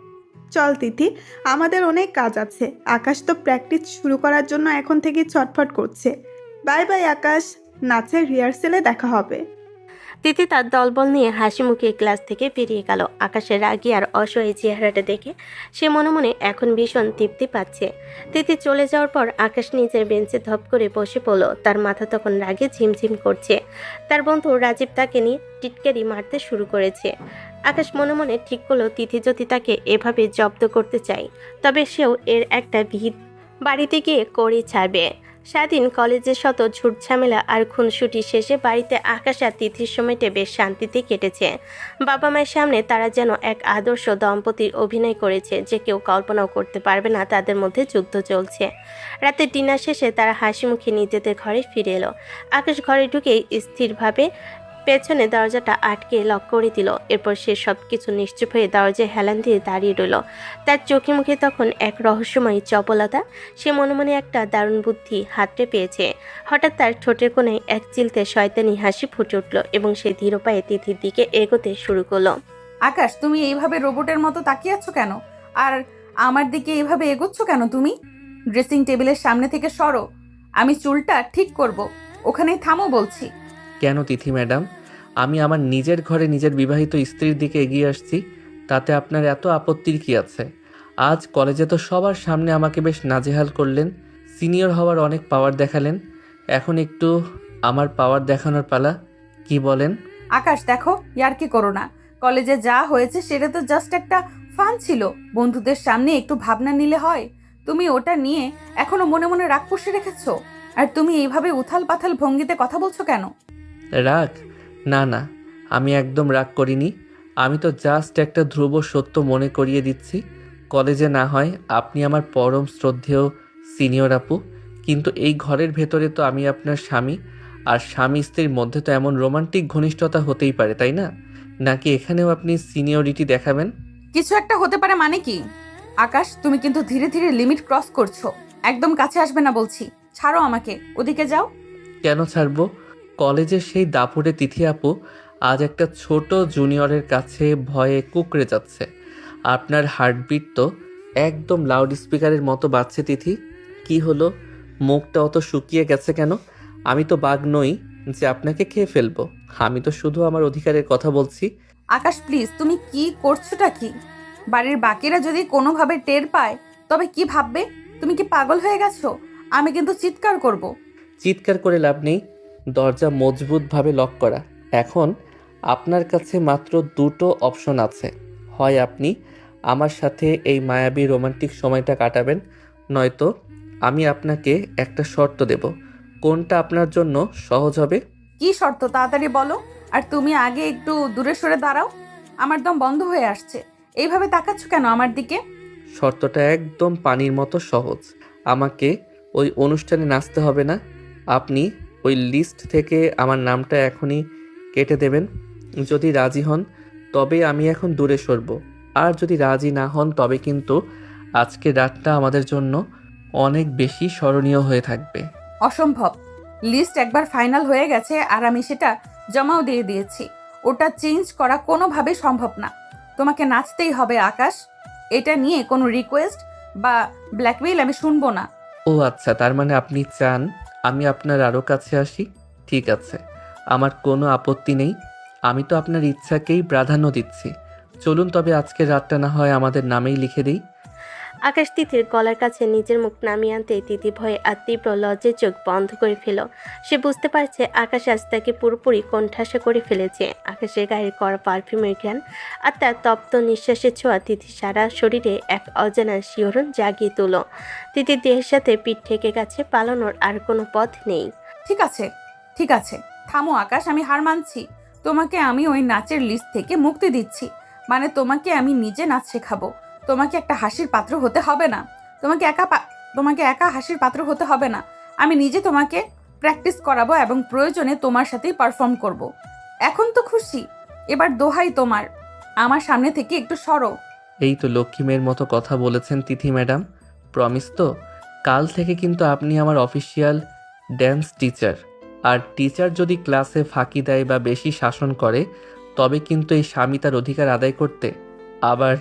চল তিথি, আমাদের অনেক কাজ আছে। আকাশ তো প্র্যাকটিস শুরু করার জন্য এখন থেকে ছটফট করছে। বাই বাই আকাশ, নাচের রিহার্সেলে দেখা হবে। তিথি তার দলবল নিয়ে হাসি মুখে ক্লাস থেকে বেরিয়ে গেল। আকাশের রাগী আর অসহায় চেহারাটা দেখে সে মনে মনে এখন ভীষণ তৃপ্তি পাচ্ছে। তিথি চলে যাওয়ার পর আকাশ নিজের বেঞ্চে ধপ করে বসে পড়ল। তার মাথা তখন রাগে ঝিমঝিম করছে। তার বন্ধু রাজীব তাকে নিয়ে টিটকারি মারতে শুরু করেছে। আকাশ মনে মনে ঠিক করলো, তিথি যদি তাকে এভাবে জব্দ করতে চায় তবে সেও এর একটা ভিত বাড়িতে গিয়ে করে ছাড়বে। সারাদিন কলেজের শত ঝুট ঝামেলা আর খুনসুটি শেষে বাড়িতে আকাশ আর তিথির সময়টা বেশ শান্তিতে কেটেছে। বাবা মায়ের সামনে তারা যেন এক আদর্শ দম্পতির অভিনয় করেছে, যে কেউ কল্পনাও করতে পারবে না তাদের মধ্যে যুদ্ধ চলছে। রাতে ডিনার শেষে তারা হাসি মুখে নিজেদের ঘরে ফিরে এলো। আকাশ ঘরে ঢুকেই স্থিরভাবে পেছনে দরজাটা আটকে লক করে দিল। এরপর সে সব কিছু নিশ্চুপ হয়ে দরজায় হেলান দিয়ে দাঁড়িয়ে রইল। তার চোখে মুখে তখন এক রহস্যময় চপলতা। সে মনে মনে একটা দারুণ বুদ্ধি হাতড়ে পেয়েছে। হঠাৎ তার ঠোঁটের কোণে এক চিলতে শয়তানি হাসি ফুটে উঠল এবং সে ধীর পায়ে তিথির দিকে এগোতে শুরু করলো। আকাশ, তুমি এইভাবে রোবটের মতো তাকিয়ে আছো কেন? আর আমার দিকে এইভাবে এগোচ্ছ কেন তুমি? ড্রেসিং টেবিলের সামনে থেকে সরো, আমি চুলটা ঠিক করব। ওখানেই থামো বলছি। কেন তিথি ম্যাডাম, আমি আমার নিজের ঘরে নিজের বিবাহিত স্ত্রীর দিকে এগিয়ে আসছি, তাতে আপনার এত আপত্তির কি আছে? আজ কলেজে তো সবার সামনে আমাকে বেশ নাজেহাল করলেন, সিনিয়র হওয়ার অনেক পাওয়ার দেখালেন, এখন একটু আমার পাওয়ার দেখানোর পালা, কি বলেন? আকাশ দেখো, ইয়ার্কি করো না। কলেজে যা হয়েছে সেটা তো জাস্ট একটা ফান ছিল। বন্ধুদের সামনে একটু ভাবনা নিলে হয়। তুমি ওটা নিয়ে এখনো মনে মনে রাগ পুষে রেখেছো। আর তুমি এইভাবে উথাল পাথাল ভঙ্গিতে কথা বলছো কেন? রাগ? না না, আমি একদম রাগ করিনি। আমি তো জাস্ট একটা ধ্রুব সত্য মনে করিয়ে দিচ্ছি। কলেজে না হয় আপনি আমার পরম শ্রদ্ধেয় সিনিয়র আপু, কিন্তু এই ঘরের ভেতরে তো আমি আপনার স্বামী, আর স্বামী স্ত্রীর মধ্যে তো এমন রোমান্টিক ঘনিষ্ঠতা হতেই পারে, তাই না? নাকি এখানেও আপনি সিনিয়রিটি দেখাবেন? কিছু একটা হতে পারে মানে কি? আকাশ, তুমি কিন্তু ধীরে ধীরে লিমিট ক্রস করছো। একদম কাছে আসবে না বলছি। ছাড়ো আমাকে, ওদিকে যাও। কেন ছাড়বো? কলেজের সেই দাপুটে তিথি আপু আজ একটা ছোট জুনিয়রের কাছে ভয়ে কুঁকড়ে যাচ্ছে। আপনার হার্টবিট তো একদম লাউড স্পিকারের মতো বাজছে তিথি। কি হলো, মুখটা অত শুকিয়ে গেছে কেন? আমি তো বাঘ নই যে আপনাকে খেয়ে ফেলবো। আমি তো শুধু আমার অধিকারের কথা বলছি। আকাশ প্লিজ, তুমি কি করছোটা কি? বাড়ির বাকিরা যদি কোনোভাবে টের পায় তবে কি ভাববে? তুমি কি পাগল হয়ে গেছো? আমি কিন্তু চিৎকার করব। চিৎকার করে লাভ নেই, দরজা মজবুতভাবে লক করা। এখন আপনার কাছে মাত্র দুটো অপশন আছে, হয় আপনি আমার সাথে এই মায়াবী রোমান্টিক সময়টা কাটাবেন, নয়তো আমি আপনাকে একটা শর্ত দেব। কোনটা আপনার জন্য সহজ হবে? কি শর্ত তাড়াতাড়ি বলো। আর তুমি আগে একটু দূরে সরে দাঁড়াও, আমার দম বন্ধ হয়ে আসছে। এইভাবে তাকাচ্ছ কেন আমার দিকে? শর্তটা একদম পানির মতো সহজ। আমাকে ওই অনুষ্ঠানে নাচতে হবে না, আপনি ওই লিস্ট থেকে আমার নামটা এখনই কেটে দেবেন। যদি রাজি হন তবে আমি এখন দূরে সরব, আর যদি রাজি না হন তবে কিন্তু আজকের রাতটা আমাদের জন্য অনেক বেশি স্মরণীয় হয়ে থাকবে। অসম্ভব। লিস্ট একবার ফাইনাল হয়ে গেছে আর আমি সেটা জমাও দিয়ে দিয়েছি। ওটা চেঞ্জ করা কোনোভাবেই সম্ভব না। তোমাকে নাচতেই হবে আকাশ। এটা নিয়ে কোনো রিকোয়েস্ট বা ব্ল্যাকমেইল আমি শুনবো না। ও আচ্ছা, তার মানে আপনি চান আমি আপনার আরও কাছে আসি? ঠিক আছে, আমার কোনো আপত্তি নেই। আমি তো আপনার ইচ্ছাকেই প্রাধান্য দিচ্ছি। চলুন তবে আজকের রাতটা না হয় আমাদের নামেই লিখে দিই। আকাশ তিথির গলার কাছে নিজের মুখ নামিয়ে আনতে তিথি ভয়ে আর তীব্র লজ্জায় চোখ বন্ধ করে ফেল। সে বুঝতে পারছে আকাশ আজ তাকে পুরোপুরি কোণঠাসা করে ফেলেছে। আকাশের গায়ে করা পারফিউমের ঘ্রাণ আর তার তপ্ত নিঃশ্বাসের ছোঁয়া তিথির সারা শরীরে এক অজানা শিহরণ জাগিয়ে তোল। তিথির দেহের সাথে পিঠ ঠেকে গেছে, পালানোর আর কোনো পথ নেই। ঠিক আছে, ঠিক আছে, থামো আকাশ, আমি হার মানছি। তোমাকে আমি ওই নাচের লিস্ট থেকে মুক্তি দিচ্ছি। মানে তোমাকে আমি নিজে নাচ শেখাবো। তোমাকে একটা হাসির পাত্র হতে হবে না। তোমাকে একা হাসির পাত্র হতে হবে না। আমি নিজে তোমাকে প্র্যাকটিস করাবো এবং প্রয়োজনে তোমার সাথেই পারফর্ম করব। এখন তো খুশি? এবার দোহাই তোমার, আমার সামনে থেকে একটু সরো। এই তো লক্ষ্মী মেয়ের মতো কথা বলেছেন তিথি ম্যাডাম। প্রমিস তো? কাল থেকে কিন্তু আপনি আমার অফিসিয়াল ড্যান্স টিচার। আর টিচার যদি ক্লাসে ফাঁকি দেয় বা বেশি শাসন করে তবে কিন্তু এই স্বামী তার অধিকার আদায় করতে আবার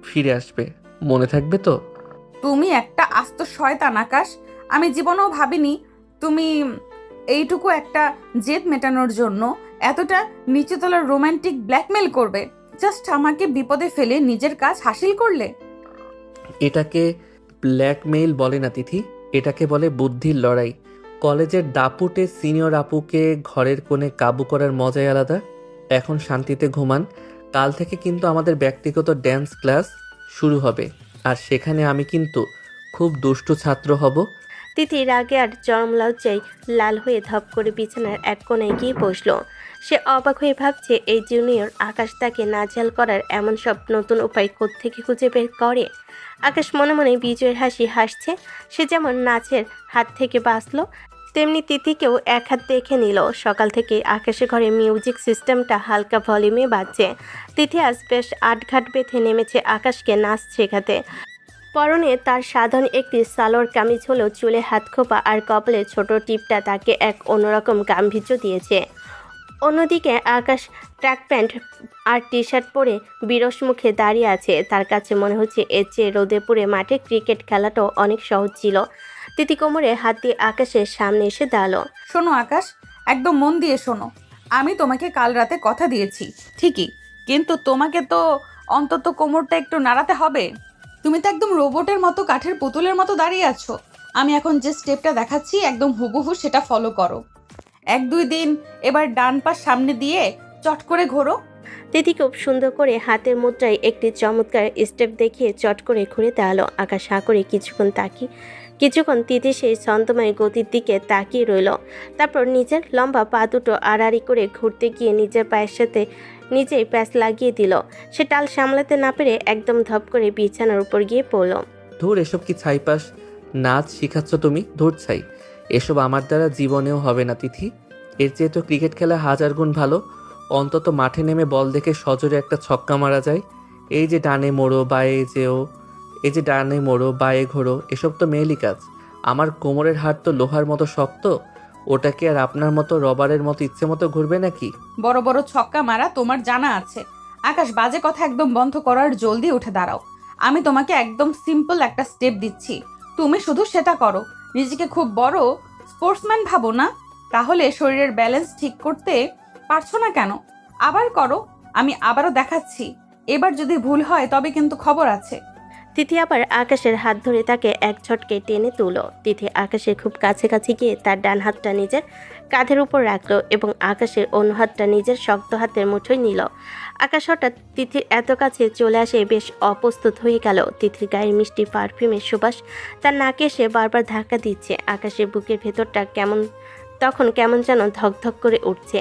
ফিরে আসবে, মনে থাকবে তো? তুমি একটা আস্ত শয়তান আকাশ। আমি জীবনেও ভাবিনি তুমি এইটুকু একটা জেদ মেটানোর জন্য এতটা নিচুতলার রোমান্টিক ব্ল্যাকমেল করবে। জাস্ট আমাকে বিপদে ফেলে নিজের কাজ হাসিল করলে। এটাকে ব্ল্যাকমেইল বলে না তিথি, এটাকে বলে বুদ্ধির লড়াই। কলেজের দাপুটে সিনিয়র আপুকে ঘরের কোণে কাবু করার মজাই আলাদা। এখন শান্তিতে ঘুমান। কাল থেকে কিন্তু আমাদের ব্যক্তিগত ড্যান্স ক্লাস শুরু হবে, আর সেখানে আমি কিন্তু খুব দুষ্টু ছাত্র হব। তিথি রাগে আর চরম লজ্জায় লাল হয়ে ধপ করে বিছানার এক কোণায় গিয়ে বসল। সে অবাক হয়ে ভাবছে এই জুনিয়র আকাশ তাকে নাজেহাল করার এমন সব নতুন উপায় কোত্থেকে খুঁজে বের করে। আকাশ মনে মনে বিজয়ের হাসি হাসছে। সে যেমন নাচের হাত থেকে বাঁচল, তেমনি তিথিকেও এক হাত দেখে নিল। সকাল থেকে আকাশের ঘরে মিউজিক সিস্টেমটা হালকা ভলিউমে বাজছে। তিথি আজ বেশ আটঘাট বেঁধে নেমেছে আকাশকে নাচ শেখাতে। পরনে তার সাধারণ একটি সালোয়ার কামিজ হলেও চুলে হাত খোপা আর কপালে ছোট টিপটা তাকে এক অন্যরকম গাম্ভীর্য দিয়েছে। অন্যদিকে আকাশ ট্র্যাক প্যান্ট আর টি শার্ট পরে বিরস মুখে দাঁড়িয়ে আছে। তার কাছে মনে হচ্ছে এর চেয়ে রোদে পুড়ে মাঠে ক্রিকেট খেলাটাও অনেক সহজ ছিল। তিথি কোমরে হাত দিয়ে আকাশের সামনে এসে দাঁড়ালো। শোনো আকাশ, একদম মন দিয়ে শোনো। আমি তোমাকে কাল রাতে কথা দিয়েছি ঠিকই, কিন্তু তোমাকে তো অন্তত কোমরটা একটু নাড়াতে হবে। তুমি তো একদম রোবটের মতো, কাঠের পুতুলের মতো দাঁড়িয়ে আছো। আমি এখন যে স্টেপটা দেখাচ্ছি একদম হুবহু সেটা ফলো করো। 1-2 দিন এবার ডান পা সামনে দিয়ে চট করে ঘোরো। তিথি খুব সুন্দর করে হাতের মুদ্রায় একটি চমৎকার স্টেপ দেখিয়ে চট করে ঘুরে দাঁড়ালো। আকাশ হাঁ করে কিছুক্ষণ তিথি সেই ছন্দময় গতির দিকে তাকিয়ে রইল। তারপর নিজের লম্বা পা দুটো আড়াআড়ি করে ঘুরতে গিয়ে নিজের পায়ের সাথে নিজেই প্যাচ লাগিয়ে দিল। সে টাল সামলাতে না পেরে একদম ধপ করে বিছানার উপর গিয়ে পড়ল। ধুর, এসব কি ছাইপাস নাচ শিখাচ্ছ তুমি? ধুর ছাই, এসব আমার দ্বারা জীবনেও হবে না তিথি। এর চেয়ে তো ক্রিকেট খেলা 1000 গুণ ভালো। অন্তত মাঠে নেমে বল দেখে সজোরে একটা ছক্কা মারা যায়। এই যে ডানে মোড়ো বায়ে যেও, এই যে ডানে মোড়ো বায়ে ঘোরো, এসব তো মেয়েলি কাজ। আমার কোমরের হাড় তো লোহার মতো শক্ত, ওটাকে আর আপনার মতো রবারের মতো ইচ্ছে মতো ঘুরবে নাকি? বড় বড় ছক্কা মারা তোমার জানা আছে। আকাশ, বাজে কথা একদম বন্ধ করার, জলদি উঠে দাঁড়াও। আমি তোমাকে একদম সিম্পল একটা স্টেপ দিচ্ছি, তুমি শুধু সেটা করো। নিজেকে খুব বড় স্পোর্টসম্যান ভাবো না? তাহলে শরীরের ব্যালেন্স ঠিক করতে পারছো না কেন? আবার করো, আমি আবারও দেখাচ্ছি। এবার যদি ভুল হয় তবে কিন্তু খবর আছে। তিথি আবার আকাশের হাত ধরে তাকে এক ঝটকে টেনে তুলো। তিথি আকাশের খুব কাছাকাছি গিয়ে তার ডান হাতটা নিজের কাঁধের উপর রাখলো এবং আকাশের অন্য হাতটা নিজের শক্ত হাতের মুঠোয় নিল। আকাশ হঠাৎ তিথির এত কাছে চলে আসে বেশ অপ্রস্তুত হয়ে গেল। তিথির গায়ের মিষ্টি পারফিউমের সুবাস তার নাকে এসে বারবার ধাক্কা দিচ্ছে। আকাশের বুকের ভেতরটা তখন কেমন যেন ধকধক করে উঠছে।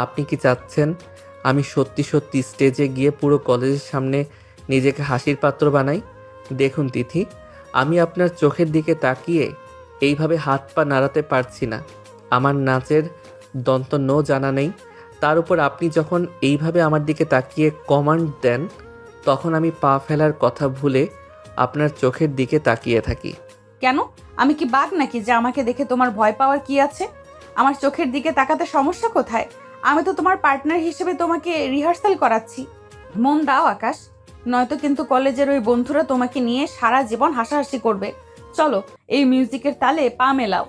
আপনি কি চাচ্ছেন আমি সত্যি সত্যি স্টেজে গিয়ে পুরো কলেজের সামনে নিজেকে হাসির পাত্র বানাই? দেখুন তিথি, আমি আপনার চোখের দিকে তাকিয়ে এইভাবে হাত পা নাড়াতে পারছি না। আমার নাচের দন্ত নো জানা নেই। তার উপর আপনি যখন এইভাবে আমার দিকে তাকিয়ে কমান্ড দেন, তখন আমি পা ফেলার কথা ভুলে আপনার চোখের দিকে তাকিয়ে থাকি। কেন, আমি কি বাঘ নাকি যে আমাকে দেখে তোমার ভয় পাওয়ার কি আছে? আমার চোখের দিকে তাকাতে সমস্যা কোথায়? আমি তো তোমার পার্টনার হিসেবে তোমাকে রিহার্সাল করাচ্ছি। মন দাও আকাশ, নয়তো কিন্তু কলেজের ওই বন্ধুরা তোমাকে নিয়ে সারা জীবন হাসাহাসি করবে। চলো, এই মিউজিকের তালে পা মেলাও।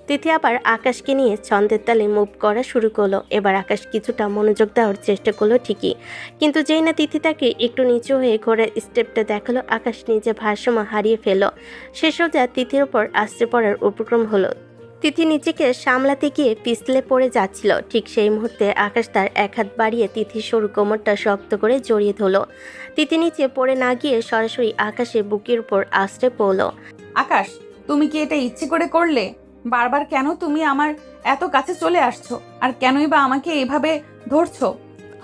তিথি আবার আকাশকে নিয়ে ছন্দের তালে মুভ করা শুরু করলো। এবার আকাশ কিছুটা মনোযোগ দেওয়ার চেষ্টা করলো ঠিকই, কিন্তু যেই না তিথি তাকে একটু নিচু হয়ে ঘোরার স্টেপটা দেখালো, আকাশ নিজে ভারসাম্য হারিয়ে ফেলল। সে সোজা তিথির ওপর আশ্রে পড়ার উপক্রম হলো। তিথি নিজেকে সামলাতে গিয়ে পিছলে পড়ে যাচ্ছিল। ঠিক সেই মুহূর্তে আকাশ তার এক হাত বাড়িয়ে তিথির সরু কোমরটা শক্ত করে জড়িয়ে ধরল। তিথি নিচে পড়ে না গিয়ে সরাসরি আকাশের বুকের উপর আশ্রে পড়ল। আকাশ, তুমি কি এটা ইচ্ছে করে করলে? বারবার কেন তুমি আমার এত কাছে চলে আসছো? আর কেনই বা আমাকে এভাবে ধরছো?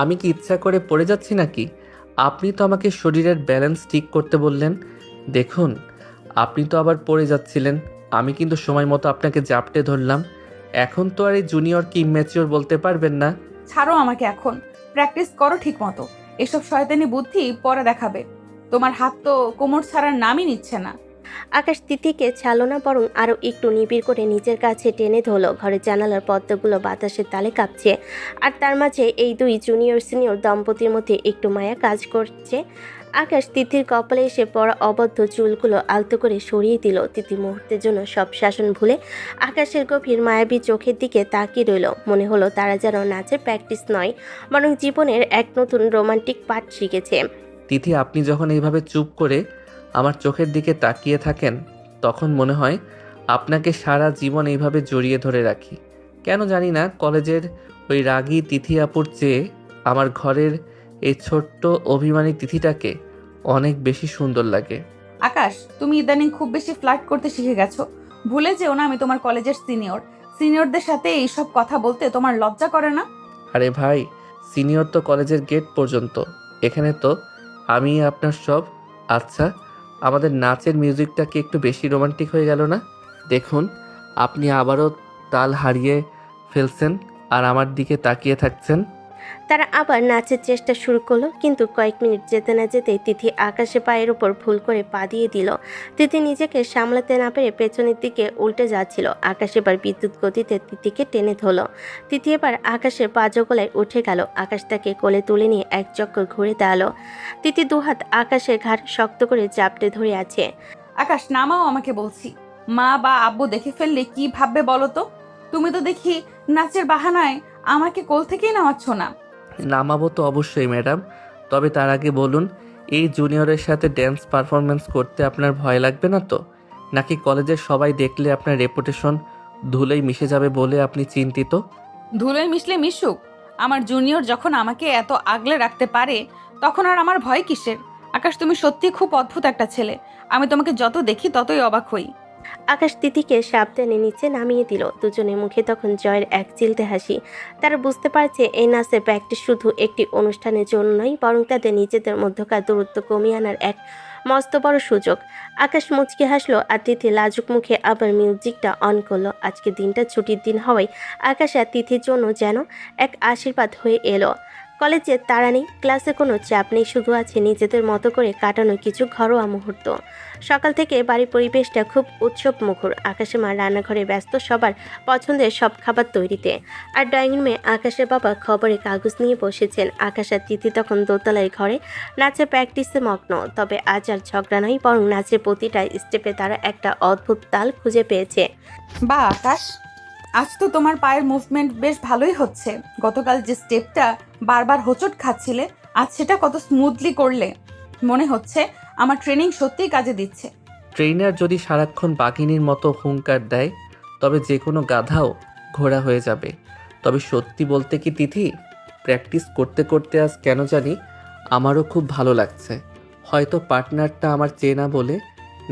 আমি কি ইচ্ছা করে পড়ে যাচ্ছি নাকি? আপনি তো আমাকে শরীরের ব্যালেন্স ঠিক করতে বললেন। দেখুন, আপনি তো আবার পড়ে যাচ্ছিলেন। আমি কিন্তু সময় মতো আপনাকে জাপটে ধরলাম। এখন তো আর এই জুনিয়রকে ইম্যাচিওর বলতে পারবেন না। ছাড়ো আমাকে, এখন প্র্যাকটিস করো ঠিক মতো। এসব শয়তানি বুদ্ধি পরে দেখাবে। তোমার হাত তো কোমর ছাড়ার নামই নিচ্ছে না। আকাশ তিথিকে ছাড়ল না, বরং আরও একটু নিবিড় করে নিজের কাছে টেনে ধরলো। ঘরের জানালার পর্দাগুলো বাতাসের তালে কাঁপছে, আর তার মাঝে এই দুই জুনিয়র সিনিয়র দম্পতির মধ্যে একটু মায়া কাজ করছে। আকাশ তিথির কপালে এসে পড়া অবদ্ধ চুলগুলো আলতো করে সরিয়ে দিল। তিথি মুহূর্তের জন্য সব শাসন ভুলে আকাশের গভীর মায়াবী চোখের দিকে তাকিয়ে রইল। মনে হলো তারা যেন নাচের প্র্যাকটিস নয়, বরং জীবনের এক নতুন রোমান্টিক পাঠ শিখেছে। তিথি, আপনি যখন এইভাবে চুপ করে আমার চোখের দিকে তাকিয়ে থাকেন, তখন মনে হয় আপনাকে সারা জীবন এইভাবে জড়িয়ে ধরে রাখি। কেন জানি না, কলেজের ওই রাগী তিথি আপুর চেয়ে আমার ঘরের এই ছোট্ট অভিমানী তিথিটাকে অনেক বেশি সুন্দর লাগে। আকাশ, তুমি ইদানিং খুব বেশি ফ্লার্ট করতে শিখে গেছো। ভুলে যেও না আমি তোমার কলেজের সিনিয়রদের সাথে এইসব কথা বলতে তোমার লজ্জা করে না? আরে ভাই, সিনিয়র তো কলেজের গেট পর্যন্ত, এখানে তো আমি আপনার সব। আচ্ছা, আমাদের নাচের মিউজিকটা কি একটু বেশি রোমান্টিক হয়ে গেল না? দেখুন, আপনি আবারও তাল হারিয়ে ফেলছেন আর আমার দিকে তাকিয়ে থাকছেন। তারা আবার নাচের চেষ্টা শুরু করলো, কিন্তু কয়েক মিনিট যেতে না যেতেই তিথি আকাশে পায়ের ওপর ভুল করে পা দিয়ে দিল। তিথি নিজেকে সামলাতে না পেরে পেছনের দিকে উল্টে যাচ্ছিল। আকাশ এবার বিদ্যুৎ গতিতে তিথিকে টেনে ধরল। তিথি এবার আকাশের পা জোগলায় উঠে গেল। আকাশ তাকে কোলে তুলে নিয়ে এক চক্কর ঘুরে দাঁড়ালো। তিথি দুহাত আকাশের ঘাড় শক্ত করে জাপটে ধরে আছে। আকাশ নামাও, আমাকে বলছি। মা বা আব্বু দেখে ফেললে কি ভাববে বলো তো? তুমি তো দেখি নাচের বাহানায় আমাকে কোল থেকেই নামাচ্ছ না। নামাবো তো অবশ্যই ম্যাডাম, তবে তার আগে বলুন, এই জুনিয়রের সাথে ড্যান্স পারফরমেন্স করতে আপনার ভয় লাগবে না তো? নাকি কলেজের সবাই দেখলে আপনার রেপুটেশন ধুলোয় মিশে যাবে বলে আপনি চিন্তিত? ধুলোয় মিশলে মিশুক, আমার জুনিয়র যখন আমাকে এত আগলে রাখতে পারে তখন আর আমার ভয় কিসের? আকাশ, তুমি সত্যি খুব অদ্ভুত একটা ছেলে। আমি তোমাকে যত দেখি ততই অবাক হই। আকাশ তিথিকে সাবধানে নিচে নামিয়ে দিল। দুজনের মুখে তখন জয়ের এক চিলতে হাসি। তারা বুঝতে পারছে এই নাচের প্র্যাকটিস শুধু একটি অনুষ্ঠানের জন্য নয়, বরং তাদের নিজেদের মধ্যকার দূরত্ব কমিয়ে আনার এক মস্ত বড় সুযোগ। আকাশ মুচকে হাসলো আর তিথি লাজুক মুখে আবার মিউজিকটা অন করলো। আজকে দিনটা ছুটির দিন হওয়ায় আকাশ আর তিথির জন্য যেন এক আশীর্বাদ হয়ে এলো। কলেজে তাড়া নেই, ক্লাসে কোনো চাপ নেই, শুধু আছে নিজেদের মতো করে কাটানো কিছু ঘরোয়া মুহূর্ত। সকাল থেকে বাড়ির পরিবেশটা খুব উৎসব মুখর। আকাশের মা রান্নাঘরে ব্যস্ত সবার পছন্দের সব খাবার তৈরিতে, আর ড্রয়িং রুমে আকাশের বাবা খবরের কাগজ নিয়ে বসেছেন। আকাশ আর তিথি তখন দোতলায় ঘরে নাচের প্র্যাকটিসে মগ্ন। তবে আজ আর ঝগড়া নয়, বরং নাচের প্রতিটা স্টেপে তারা একটা অদ্ভুত তাল খুঁজে পেয়েছে। বা আকাশ, আজ তো তোমার পায়ের মুভমেন্ট বেশ ভালোই হচ্ছে। গতকাল যে স্টেপটা বারবার হোঁচট খাচ্ছিলে, আজ সেটা কত স্মুথলি করলে। মনে হচ্ছে আমার ট্রেনিং সত্যিই কাজে দিচ্ছে। ট্রেনার যদি সারাক্ষণ বাঘিনীর মতো হুঙ্কার দেয় তবে যে কোনো গাধাও ঘোড়া হয়ে যাবে। তবে সত্যি বলতে কি তিথি, প্র্যাকটিস করতে করতে আজ কেন জানি আমারও খুব ভালো লাগছে। হয়তো পার্টনারটা আমার চেনা বলে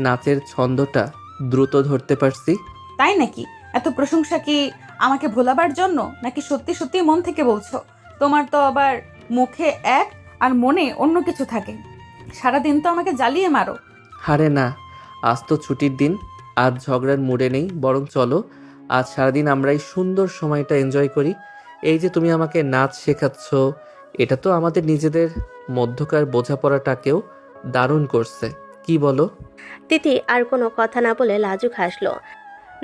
নাচের ছন্দটা দ্রুত ধরতে পারছি। তাই নাকি? এত প্রশংসা কি আমাকে ভোলাবার জন্য, নাকি সত্যি সত্যি মন থেকে বলছো? তোমার তো আবার মুখে এক আর মনে অন্য কিছু থাকে। সারাদিন তো আমাকে জ্বালিয়ে মারো। আরে না, আজ তো ছুটির দিন, আজ ঝগড়ার মুডে নেই। বরং চলো আজ সারাদিন আমরা এই সুন্দর সময়টা এনজয় করি। এই যে তুমি আমাকে নাচ শেখাচ্ছ, এটা তো আমাদের নিজেদের মধ্যকার বোঝাপড়াটাকেও দারুণ করছে, কি বলো? তিথি আর কোনো কথা না বলে লাজুক হাসলো।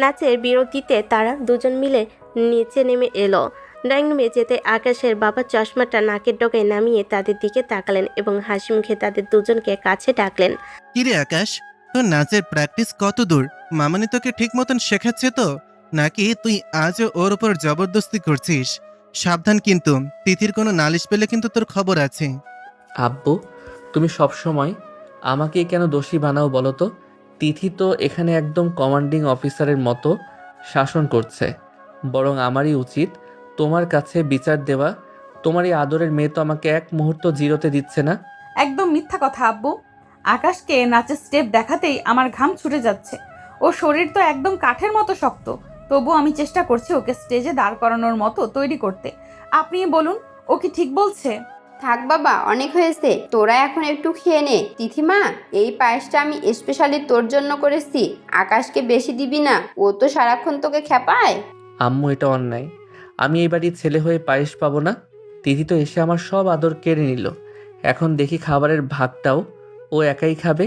নাচের বিরতিতে তারা দুজন মিলে নিচে নেমে এলো। ড্রয়িং রুমে যেতে আকাশের বাবা চশমাটা নাকের ডগায় নামিয়ে তাদের দিকে তাকালেন এবং হাসি মুখে তাদের দুজনকে কাছে ডাকলেন। কিরে আকাশ, তোর নাচের প্র্যাকটিস কত দূর? মামানি তোকে ঠিক মতন শেখাচ্ছে তো, নাকি তুই আজও ওর উপর জবরদস্তি করছিস? সাবধান কিন্তু, তিথির কোনো নালিশ পেলে কিন্তু তোর খবর আছে। আব্বু, তুমি সবসময় আমাকেই কেন দোষী বানাও বলো তো? তিথি তো এখানে একদম কমান্ডিং অফিসারের মতো শাসন করছে। বরং আমারই উচিত তোমার কাছে বিচার দেওয়া। তোমার এই আদরের মেয়ে তো আমাকে এক মুহূর্ত জিরোতে দিচ্ছে না। একদম মিথ্যা কথা আব্বু। আকাশকে নাচের স্টেপ দেখাতেই আমার ঘাম ছুটে যাচ্ছে। ও শরীর তো একদম কাঠের মতো শক্ত, তবু আমি চেষ্টা করছি ওকে স্টেজে দাঁড় করানোর মতো তৈরি করতে। আপনি বলুন, ও কি ঠিক বলছে? থাক বাবা, অনেক হয়েছে। তোরা এখন একটু খেয়ে নে। তিথিমা, এই পায়েসটা আমি স্পেশালি তোর জন্য করেছি। আকাশকে বেশি দিবি না, ও তো সারাক্ষণ তোকে খেপায়। আম্মু, এটা অন্যায়। আমি এই বাড়ির ছেলে হয়ে পায়েস পাবো না? তিথি তো এসে আমার সব আদর কেড়ে নিল। এখন দেখি খাবারের ভাগটাও ও একাই খাবে।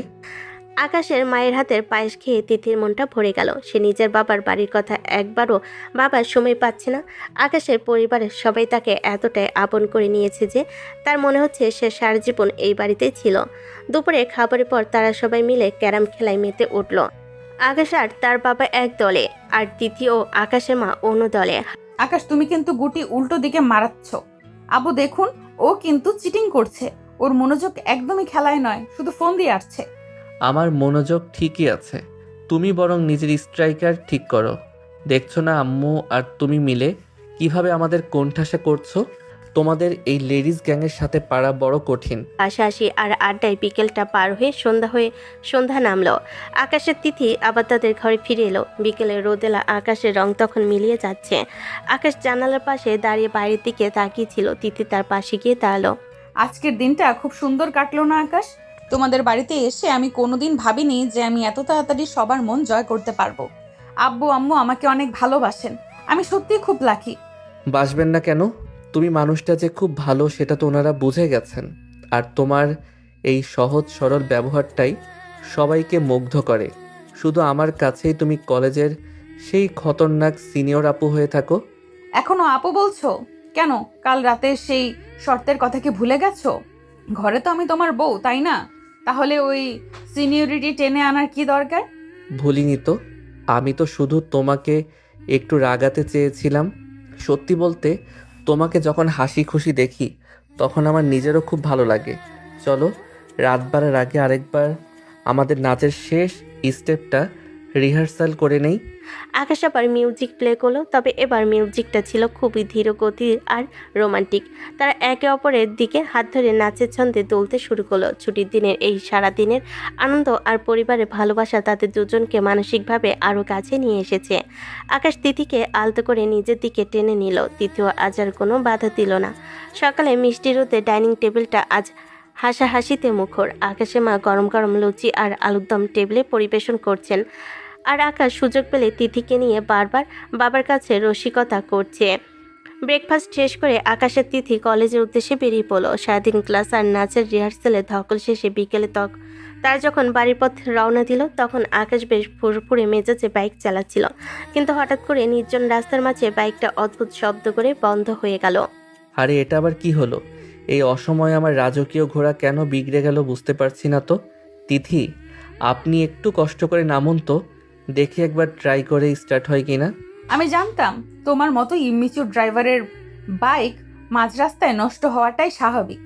আকাশের মায়ের হাতের পায়েস খেয়ে তিথির মনটা ভরে গেল। সে নিজের বাবার বাড়ির কথা একবারও বাবার সময় পাচ্ছে না। আকাশের পরিবারের সবাই তাকে এতটাই আপন করে নিয়েছে যে তার মনে হচ্ছে সে সারা জীবন এই বাড়িতেই ছিল। দুপুরে খাবারের পর তারা সবাই মিলে ক্যারাম খেলায় মেতে উঠল। আকাশ আর তার বাবা এক দলে, আর তিথি ও আকাশের মা অন্য দলে। আকাশ, তুমি কিন্তু গুটি উল্টো দিকে মারাচ্ছ। আব্বু দেখুন, ও কিন্তু চিটিং করছে। ওর মনোযোগ একদমই খেলায় নয়, শুধু ফোন দিয়ে আসছে। আমার মনোযোগ ঠিকই আছে, তুমি বরং নিজের স্ট্রাইকার ঠিক করো। দেখছো না আম্মু আর তুমি মিলে কিভাবে আমাদের কোণঠাসা করছো? তোমাদের এই লেডিস গ্যাংয়ের সাথে পারা বড় কঠিন। হাসাহাসি আর আড্ডায় বিকেলটা পার হয়ে সন্ধ্যা নামলো। আকাশের তিথি আবার তাদের ঘরে ফিরে এলো। বিকেলের রোদেলা আকাশের রং তখন মিলিয়ে যাচ্ছে। আকাশ জানালার পাশে দাঁড়িয়ে বাইরের দিকে তাকিয়েছিল। তিথি তার পাশে গিয়ে দাঁড়ালো। আজকের দিনটা খুব সুন্দর কাটলো না আকাশ? তোমাদের বাড়িতে এসে আমি কোনোদিন ভাবিনি যে আমি এত তাড়াতাড়ি সবার মন জয় করতে পারবো। আব্বু আম্মু আমাকে অনেক ভালোবাসেন, আমি সত্যিই খুব লাকি। বাসবেন না কেন? তুমি মানুষটা যে খুব ভালো সেটা তো ওনারা বুঝে গেছেন। আর তোমার এই সহজ সরল ব্যবহারটাই সবাইকে মুগ্ধ করে। শুধু আমার কাছেই তুমি কলেজের সেই খতরনাক সিনিয়র আপু হয়ে থাকো। এখনো আপু বলছো কেন? কাল রাতে সেই শর্তের কথা কি ভুলে গেছো? ঘরে তো আমি তোমার বউ, তাই না? তাহলে ওই সিনিয়রিটি টেনে আনার কি দরকার? ভুলিনি তো। আমি তো শুধু তোমাকে একটু রাগাতে চেয়েছিলাম। সত্যি বলতে, তোমাকে যখন হাসি খুশি দেখি তখন আমার নিজেরও খুব ভালো লাগে। চলো, রাত বাড়ার আগে আরেকবার আমাদের নাচের শেষ স্টেপটা রিহার্সাল করে নেই। আকাশ আবার মিউজিক প্লে করলো, তবে এবার মিউজিকটা ছিল খুবই ধীর গতির আর রোমান্টিক। তারা একে অপরের দিকে হাত ধরে নাচের ছন্দে দুলতে শুরু করলো। ছুটির দিনের এই সারা দিনের আনন্দ আর পরিবারের ভালোবাসা তাদের দুজনকে মানসিকভাবে আরও কাছে নিয়ে এসেছে। আকাশ তিথিকে আলতো করে নিজের দিকে টেনে নিল। তিথিও আজ আর কোনো বাধা দিল না। সকালে মিষ্টি রোদে ডাইনিং টেবিলটা আজ হাসাহাসিতে মুখর। আকাশে মা গরম গরম লুচি আর আলুর দম টেবিলে পরিবেশন করছেন, আর আকাশ সুযোগ পেলে তিথিকে নিয়ে বারবার বাবার কাছে রসিকতা করছে। ব্রেকফাস্ট শেষ করে আকাশের তিথি কলেজের উদ্দেশ্যে বেরিয়ে পড়লো। সারাদিন ক্লাস আর নাচের রিহার্সালে ধকল শেষে বিকেলে তার যখন বাড়ির পথ রওনা দিল তখন আকাশ বেশ ফুরফুরে মেজাজে বাইক চালাচ্ছিল। কিন্তু হঠাৎ করে নির্জন রাস্তার মাঝে বাইকটা অদ্ভুত শব্দ করে বন্ধ হয়ে গেল। আরে এটা আবার কি হলো? এই অসময়ে আমার রাজকীয় ঘোড়া কেন বিগড়ে গেল বুঝতে পারছি না তো। তিথি, আপনি একটু কষ্ট করে নামুন তো, দেখি একবার ট্রাই করে স্টার্ট হয় কিনা। আমি জানতাম তোমার মতো ইমিচুর ড্রাইভারের বাইক মাঝ রাস্তায় নষ্ট হওয়াটাই স্বাভাবিক।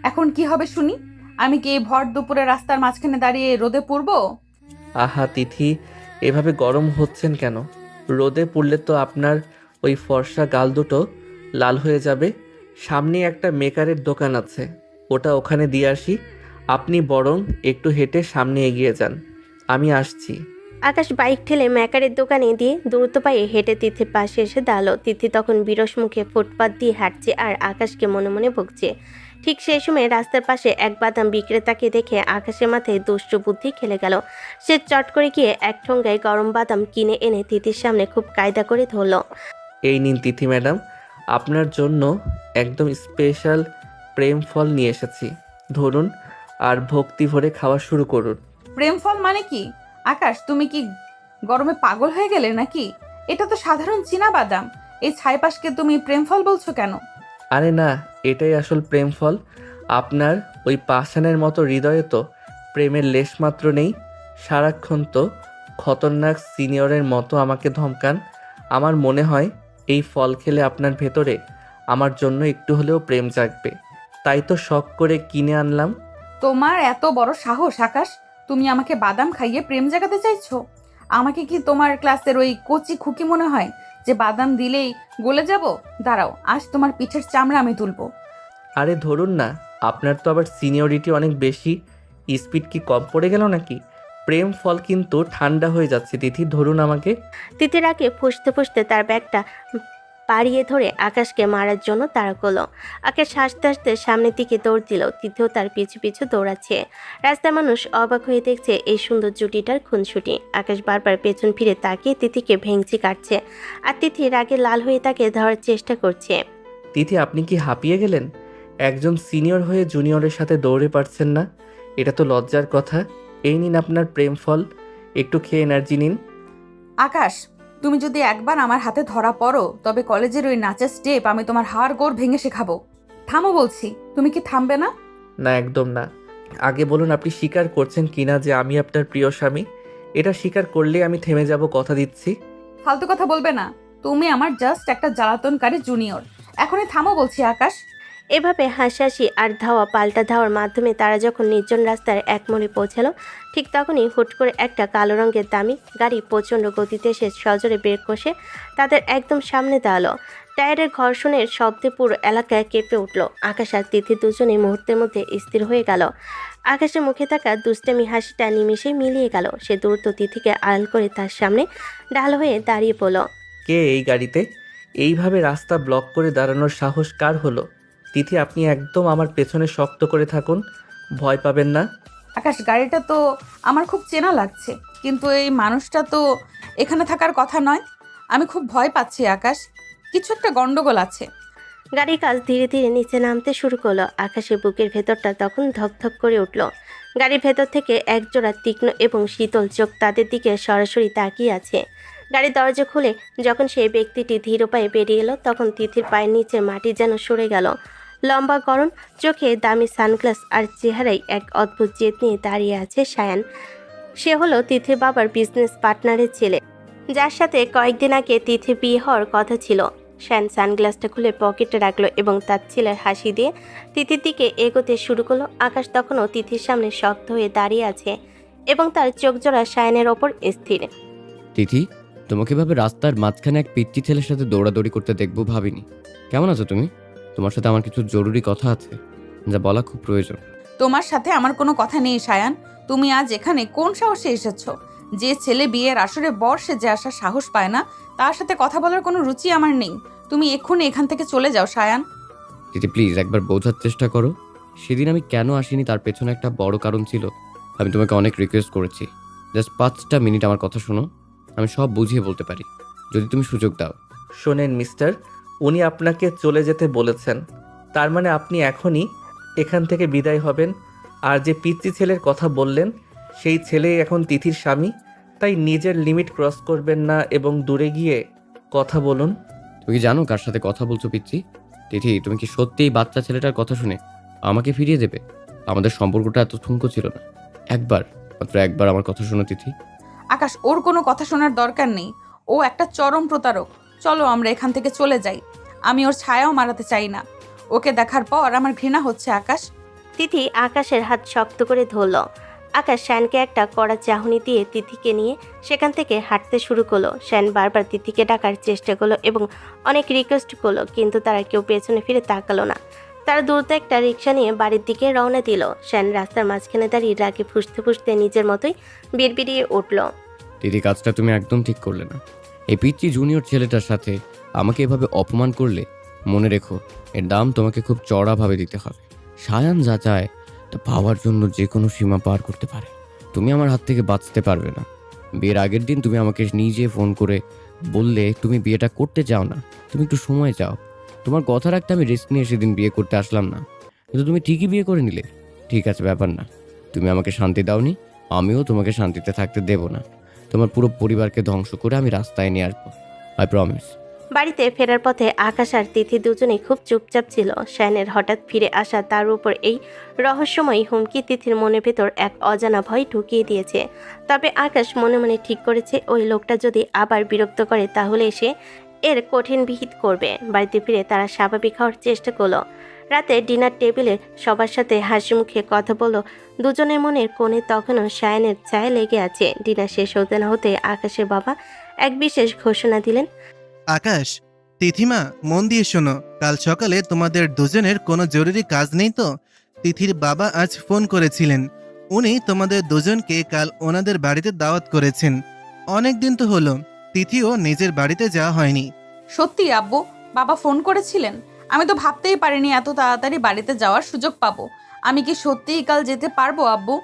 এখন কি হবে শুনি? আমি কি এই ভর দুপুরে রাস্তার মাঝখানে দাঁড়িয়ে রোদে পুড়বো? আহা তিথি, এভাবে গরম হচ্ছেন কেন? রোদে পুড়লে তো আপনার ওই ফর্সা গাল দুটো লাল হয়ে যাবে। সামনে একটা মেকারের দোকান আছে, ওখানে দিয়ে আসি। আপনি বরং একটু হেঁটে সামনে এগিয়ে যান, আমি আসছি। আকাশ বাইক ঠেলে ম্যাকারের দোকানে দিয়ে দ্রুত পায়ে হেঁটে তিথির পাশে এসে দাঁড়ালো। তিথি তখন বিরস মুখে ফুটপাত দিয়ে হাঁটছে আর আকাশকে মনে মনে বকছে। ঠিক সেই সময় রাস্তার পাশে এক বাদাম বিক্রেতাকে দেখে আকাশের মাথায় দুষ্ট বুদ্ধি খেলে গেল। সে চট করে গিয়ে এক ঠোঙ্গায় গরম বাদাম কিনে এনে তিথির সামনে খুব কায়দা করে ধরল। এই নিন তিথি ম্যাডাম, আপনার জন্য একদম স্পেশাল প্রেম ফল নিয়ে এসেছি। ধরুন আর ভক্তি ভরে খাওয়া শুরু করুন। প্রেম ফল মানে কি? আকাশ, তুমি কি গরমে পাগল হয়ে গেলে নাকি? এটা তো সাধারণ চীনা বাদাম। এই ছাইপাশকে তুমি প্রেম ফল বলছো কেন? আরে না, এটাই আসল প্রেম ফল। আপনার ওই পাষাণের মতো হৃদয়ে তো প্রেমের লেশমাত্র নেই। সারাক্ষণ তো খতরনাক সিনিয়রের মতো আমাকে ধমকান। আমার মনে হয় এই ফল খেলে আপনার ভেতরে আমার জন্য একটু হলেও প্রেম জাগবে, তাই তো শখ করে কিনে আনলাম। তোমার এত বড় সাহস আকাশ! তুমি আমাকে বাদাম খাইয়ে প্রেম জাগাতে চাইছো? আমাকে কি তোমার ক্লাসের ওই কচি খুকি মনে হয় যে বাদাম দিলেই গলে যাব? দাঁড়াও, আজ তোমার পিঠের চামড়া আমি তুলবো। আরে ধরুন না, আপনার তো আবার সিনিয়রিটি অনেক বেশি। স্পিড কি কম পড়ে গেল নাকি? প্রেম ফল কিন্তু ঠান্ডা হয়ে যাচ্ছে তিথি, ধরুন আমাকে। তিথির আগে ফুসতে ফুসতে তার ব্যাগটা পাড়িয়ে ধরে আকাশকে মারার জন্য তাড়া করলো। আকাশ হাসতে হাসতে সামনের দিকে দৌড় দিল। তিথিও তার পিছু পিছু দৌড়াচ্ছে। রাস্তার মানুষ অবাক হয়ে দেখছে এই সুন্দর জুটিটার খুনসুটি। আকাশ বারবার পেছন ফিরে তাকিয়ে তিথিকে ভেঙচি কাটছে, আর তিথি রাগে লাল হয়ে তাকে ধরার চেষ্টা করছে। তিথি, আপনি কি হাঁপিয়ে গেলেন? একজন সিনিয়র হয়ে জুনিয়রের সাথে দৌড়ে পারছেন না, এটা তো লজ্জার কথা। এই নিন আপনার প্রেম ফল, একটু খেয়ে এনার্জি নিন। আকাশ, তুমি যদি একবার আমার হাতে ধরা পড়ো তবে কলেজের ওই নাচের স্টেপ আমি তোমার হাড় গোড় ভেঙে শেখাবো। থামো বলছি, তুমি কি থামবে না? না, একদম না। আগে বলুন আপনি স্বীকার করছেন কিনা যে আমি আপনার প্রিয় স্বামী। এটা স্বীকার করলে আমি থেমে যাব, কথা দিচ্ছি। ফালতু কথা বলবে না। তুমি আমার জাস্ট একটা জ্বালাতনকারী জুনিয়র। এখনই থামো বলছি আকাশ। এভাবে হাসাহাসি আর ধাওয়া পাল্টা ধাওয়ার মাধ্যমে তারা যখন নির্জন রাস্তার এক মোড়ে পৌঁছালো, ঠিক তখনই হুট করে একটা কালো রঙের দামি গাড়ি প্রচণ্ড গতিতে এসে সজোরে ব্রেক কষে তাদের একদম সামনে দাঁড়ালো। টায়ারের ঘর্ষণের শব্দে পুরো এলাকায় কেঁপে উঠল। আকাশ আর তিথি দুজনেই মুহূর্তের মধ্যে স্থির হয়ে গেল। আকাশের মুখে থাকা দুষ্টামি হাসিটা নিমেষে মিলিয়ে গেল। সে দ্রুত তিথিকে আড়াল করে তার সামনে ঢাল হয়ে দাঁড়িয়ে পড়ল। কে এই গাড়িতে? এইভাবে রাস্তা ব্লক করে দাঁড়ানোর সাহস কার হলো? তিথি, আপনি একদম আমার পেছনে শক্ত করে থাকুন, ভয় পাবেন না। আকাশ, গাড়িটা তো আমার খুব চেনা লাগছে, কিন্তু এই মানুষটা তো এখানে থাকার কথা নয়। আমি খুব ভয় পাচ্ছি আকাশ, কিছু একটা গন্ডগোল আছে। গাড়ির কাজ ধীরে ধীরে নিচে নামতে শুরু করলো। আকাশের বুকের ভেতরটা তখন ধকধক করে উঠল। গাড়ির ভেতর থেকে একজোড়া তীক্ষ্ণ এবং শীতল চোখ তাদের দিকে সরাসরি তাকিয়ে আছে। গাড়ির দরজা খুলে যখন সেই ব্যক্তিটি ধীর পায়ে বেরিয়ে এলো, তখন তিথির পায়ের নিচে মাটি যেন সরে গেল। লম্বা গরম চোখে দামি সানগ্লাস আর চেহারায় এক অদ্ভুত জেদ নিয়ে দাঁড়িয়ে আছে সায়ান। সে হলো তিথির বাবার বিজনেস পার্টনারের ছেলে, যার সাথে কয়েকদিন আগে তিথির বিয়ে হওয়ার কথা ছিল। শ্যান সানগ্লাসটা খুলে পকেটে রাখলো এবং তার ছেলের হাসি দিয়ে তিথির দিকে এগোতে শুরু করলো। আকাশ তখনও তিথির সামনে শক্ত হয়ে দাঁড়িয়ে আছে এবং তার চোখ জোড়া শায়ানের ওপর স্থির। তিথি, তোমাকে ভাবে রাস্তার মাঝখানে এক পিচ্চি ছেলের সাথে দৌড়াদৌড়ি করতে দেখবো ভাবিনি। কেমন আছো তুমি? তোমার সাথে আমার কিছু জরুরি কথা আছে, যা বলা খুব প্রয়োজন। তোমার সাথে আমার কোনো কথা নেই সায়ান। তুমি আজ এখানে কোন সাহসে এসেছো? যে ছেলে বিয়ের আসরে বর সেজে আসার সাহস পায় না, তার সাথে কথা বলার কোনো রুচি আমার নেই। তুমি এক্ষুনি এখান থেকে চলে যাও সায়ান। তিথি প্লিজ একবার বোঝার চেষ্টা করো। সেদিন আমি কেন আসিনি তার পেছনে একটা বড় কারণ ছিল। আমি তোমাকে অনেক রিকোয়েস্ট করেছি, জাস্ট 5টা মিনিট আমার কথা শোনো। আমি সব বুঝিয়ে বলতে পারি যদি তুমি সুযোগ দাও। শোনেন মিস্টার, উনি আপনাকে চলে যেতে বলেছেন, তার মানে আপনি এখনই এখান থেকে বিদায় হবেন। আর যে পিচ্চি ছেলের কথা বললেন, সেই ছেলে এখন তিথির স্বামী, তাই নিজের লিমিট ক্রস করবেন না এবং দূরে গিয়ে কথা বলুন। তুমি কি জানো কার সাথে কথা বলছো পিচ্চি? তিথি, তুমি কি সত্যি এই বাচ্চা ছেলেটার কথা শুনে আমাকে ফিরিয়ে দেবে? আমাদের সম্পর্কটা এত ঠুনকো ছিল না। একবার, মাত্র একবার আমার কথা শোনো তিথি। আকাশ, ওর কোনো কথা শোনার দরকার নেই। ও একটা চরম প্রতারক। চলো আমরা এখান থেকে চলে যাই। আমি ওর ছায়াও মারাতে চাই না। ওকে দেখার পর আমার ঘৃণা হচ্ছে আকাশ। তিথি আকাশের হাত শক্ত করে ধরল। আকাশ শ্যানকে একটা কড়া চাহনি দিয়ে তিথিকে নিয়ে সেখান থেকে হাঁটতে শুরু করলো। শ্যান বারবার তিথিকে ডাকার চেষ্টা করলো এবং অনেক রিকোয়েস্ট করলো, কিন্তু তারা কেউ পেছনে ফিরে তাকালো না। তারা দ্রুত একটা রিক্সা নিয়ে বাড়ির দিকে রওনা দিল। শ্যান রাস্তার মাঝখানে দাঁড়িয়ে রাগে ফুঁসতে ফুঁসতে নিজের মতোই বিড়বিড়িয়ে উঠল। দিদি, কাজটা তুমি একদম ঠিক করলে না। এই পিচ্চি জুনিয়র ছেলেটার সাথে আমাকে এভাবে অপমান করলে, মনে রেখো এর দাম তোমাকে খুব চড়াভাবে দিতে হবে। সায়ান যা চায় তা পাওয়ার জন্য যে কোনো সীমা পার করতে পারে। তুমি আমার হাত থেকে বাঁচতে পারবে না। বিয়ের আগের দিন তুমি আমাকে নিজে ফোন করে বললে তুমি বিয়েটা করতে চাও না, তুমি একটু সময় চাও। তোমার কথা রাখতে আমি রিস্ক নিয়ে সেদিন বিয়ে করতে আসলাম না, কিন্তু তুমি ঠিকই বিয়ে করে নিলে। ঠিক আছে, ব্যাপার না। তুমি আমাকে শান্তি দাওনি, আমিও তোমাকে শান্তিতে থাকতে দেব না। তোমার পুরো পরিবারকে ধ্বংস করে আমি রাস্তায় নিয়ে আসবো, আই প্রমিস। বাড়িতে ফেরার পথে আকাশ আর তিথি দুজনেই খুব চুপচাপ ছিল। শ্যানের হঠাৎ ফিরে আসা, তার উপর এই রহস্যময়ী হুমকি তিথির মনের ভেতর এক অজানা ভয় ঢুকিয়ে দিয়েছে। তবে আকাশ মনে মনে ঠিক করেছে, ওই লোকটা যদি আবার বিরক্ত করে তাহলে সে এর কঠিন বিহিত করবে। বাড়িতে ফিরে তারা স্বাভাবিক হওয়ার চেষ্টা করলো। রাতে ডিনার টেবিলে সবার সাথে হাসি মুখে কথা বলল। দুজনের মনের কোণে তখনও সায়ানের ছায়া লেগে আছে। ডিনার শেষ হতে না হতে আকাশের বাবা এক বিশেষ ঘোষণা দিলেন। আকাশ, তিথিমা, মন দিয়ে শোনো। কাল সকালে তোমাদের দুজনের কোনো জরুরি কাজ নেই তো? তিথির বাবা আজ ফোন করেছিলেন। উনি তোমাদের দুজনকে কাল ওনাদের বাড়িতে দাওয়াত করেছেন। অনেক দিন তো হলো, তিথিও নিজের বাড়িতে যাওয়া হয়নি। সত্যি আব্বু, বাবা ফোন করেছিলেন? আমি তো ভাবতেই পারিনি এত তাড়াতাড়ি বাড়িতে যাওয়ার সুযোগ পাবো। আমি কি সত্যিই কাল যেতে পারবো আব্বু?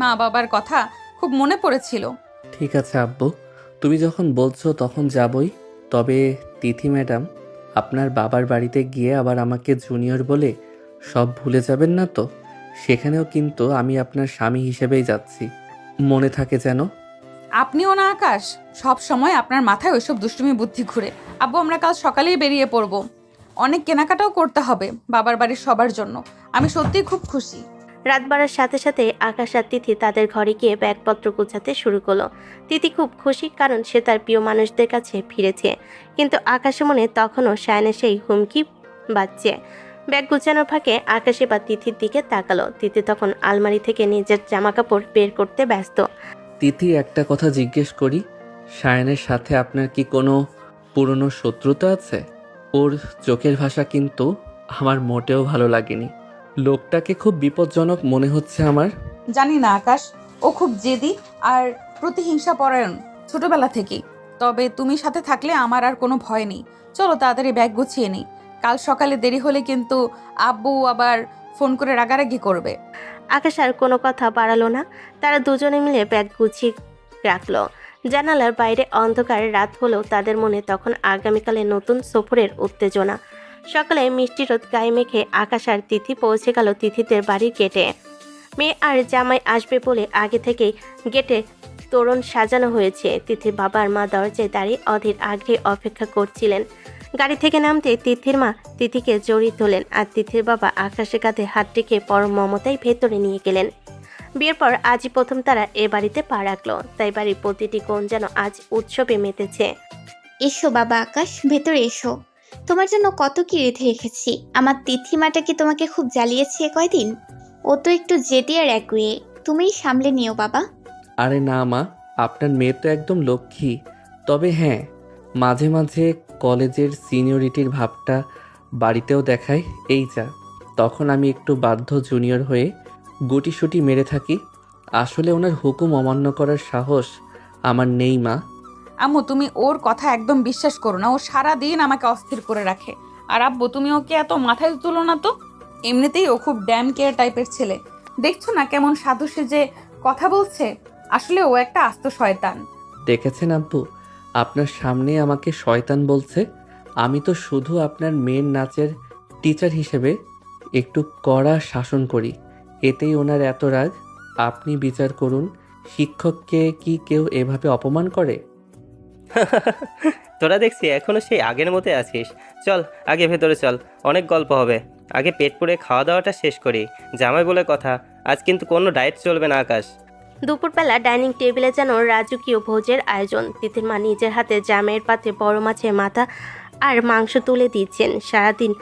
মা বাবার কথা খুব মনে পড়েছিল। ঠিক আছে আব্বু, তুমি যখন বলছো তখন যাবই। তবে তিথি ম্যাডাম, আপনার বাবার বাড়িতে গিয়ে আবার আমাকে জুনিয়র বলে সব ভুলে যাবেন না তো? সেখানেও কিন্তু আমি আপনার স্বামী হিসেবেই যাচ্ছি, মনে থাকে যেন। আপনিও না আকাশ, সব সময় আপনার মাথায় ওইসব দুষ্টুমি বুদ্ধি ঘুরে। আব্বু, আমরা কাল সকালেই বেরিয়ে পড়বো। অনেক কেনাকাটাও করতে হবে বাবার বাড়ির সবার জন্য। আমি সত্যিই খুব খুশি। রাত বাড়ার সাথে সাথে আকাশ আর তিথি তাদের ঘরে গিয়ে ব্যাগপত্র গুছাতে শুরু করলো। তিথি খুব খুশি, কারণ সে তার প্রিয় মানুষদের কাছে ফিরেছে। কিন্তু আকাশের মনে তখনও শায়নের সেই হুমকি বাজছে। ব্যাগ গুছানোর ফাঁকে আকাশ এবার তিথির দিকে তাকালো। তিথি তখন আলমারি থেকে নিজের জামাকাপড় বের করতে ব্যস্ত। তিথি, একটা কথা জিজ্ঞেস করি, শায়ানের সাথে আপনার কি কোনো পুরনো শত্রুতা আছে? ওর চোখের ভাষা কিন্তু আমার মোটেও ভালো লাগেনি। লোকটাকে খুব বিপজ্জনক মনে হচ্ছে আমার। জানি না আকাশ, ও খুব জেদি আর প্রতিহিংসা পরায়ণ ছোটবেলা থেকেই। তবে তুমি সাথে থাকলে আমার আর কোনো ভয় নেই। চলো তাড়াতাড়ি ব্যাগ গুছিয়ে নিই। কাল সকালে দেরি হলে কিন্তু আব্বু আবার ফোন করে রাগারাগি করবে। আকাশ আর কোনো কথা বাড়ালো না। তারা দুজনে মিলে ব্যাগ গুছিয়ে রাখলো। জানালার বাইরে অন্ধকার রাত হলেও তাদের মনে তখন আগামীকালে নতুন সফরের উত্তেজনা। সকালে মিষ্টি রোদ গায়ে মেখে আকাশ আর তিথি পৌঁছে গেল তিথিদের বাড়ির গেটে। মেয়ে আর জামাই আসবে বলে আগে থেকেই গেটে তোরণ সাজানো হয়েছে। তিথির বাবা আর মা দরজায় দাঁড়িয়ে অধীর আগ্রহে অপেক্ষা করছিলেন। গাড়ি থেকে নামতে তিথির মা তিথিকে জড়িয়ে তোলেন আর তিথির বাবা আকাশের কাঁধে হাত রেখে পরম মমতায় ভেতরে নিয়ে গেলেন। বিয়ের পর আজই প্রথম তারা এ বাড়িতে পা রাখলো, তাই বাড়ির প্রতিটি কোণ যেন আজ উৎসবে মেতেছে। এসো বাবা আকাশ, ভেতরে এসো। তোমার জন্য কত কি রেঁধে রেখেছি। আমার তিথিমাটা কি তোমাকে খুব জ্বালিয়েছে কয়দিন? ও তো একটু জেদি আর একগুয়ে, তুমিই সামলে নিও বাবা। আরে না মা, আপনার মেয়ে তো একদম লক্ষ্মী। তবে হ্যাঁ, মাঝে মাঝে কলেজের সিনিয়রিটির ভাবটা বাড়িতেও দেখায়, এই যা। তখন আমি একটু বাধ্য জুনিয়র হয়ে গুটিসুটি মেরে থাকি। আসলে ওনার হুকুম অমান্য করার সাহস আমার নেই মা। আম্মু তুমি ওর কথা একদম বিশ্বাস করো না, ও সারা দিন আমাকে অস্থির করে রাখে। আর আব্বু তুমি ওকে এত মাথায় তুলো না তো, এমনিতেই ও খুব ড্যাম কেয়ার টাইপের ছেলে। দেখছো না কেমন সাধু সেজে কথা বলছে? আসলে ও একটা আস্ত শয়তান। দেখেছেন আব্বু, আপনার সামনে আমাকে শয়তান বলছে। আমি তো শুধু আপনার মেয়ের নাচের টিচার হিসেবে একটু কড়া শাসন করি, এতেই ওনার এত রাগ। আপনি বিচার করুন, শিক্ষককে কি কেউ এভাবে অপমান করে? তোরা দেখছি এখনো সেই আগের মতোই আছিস। চল আগে ভেতরে চল, অনেক গল্প হবে। আগে পেট পুড়ে খাওয়া দাওয়াটা শেষ করি। জামাই বলে কথা, আজ কিন্তু কোনো ডায়েট চলবে না আকাশ। দুপুরবেলা ডাইনিং টেবিলে যেন রাজকীয় ভোজের আয়োজন। তিথির মা নিজের হাতে জামের পাতে বড় মাছের মাথা আর মাংস তুলে দিচ্ছেন। সারাদিন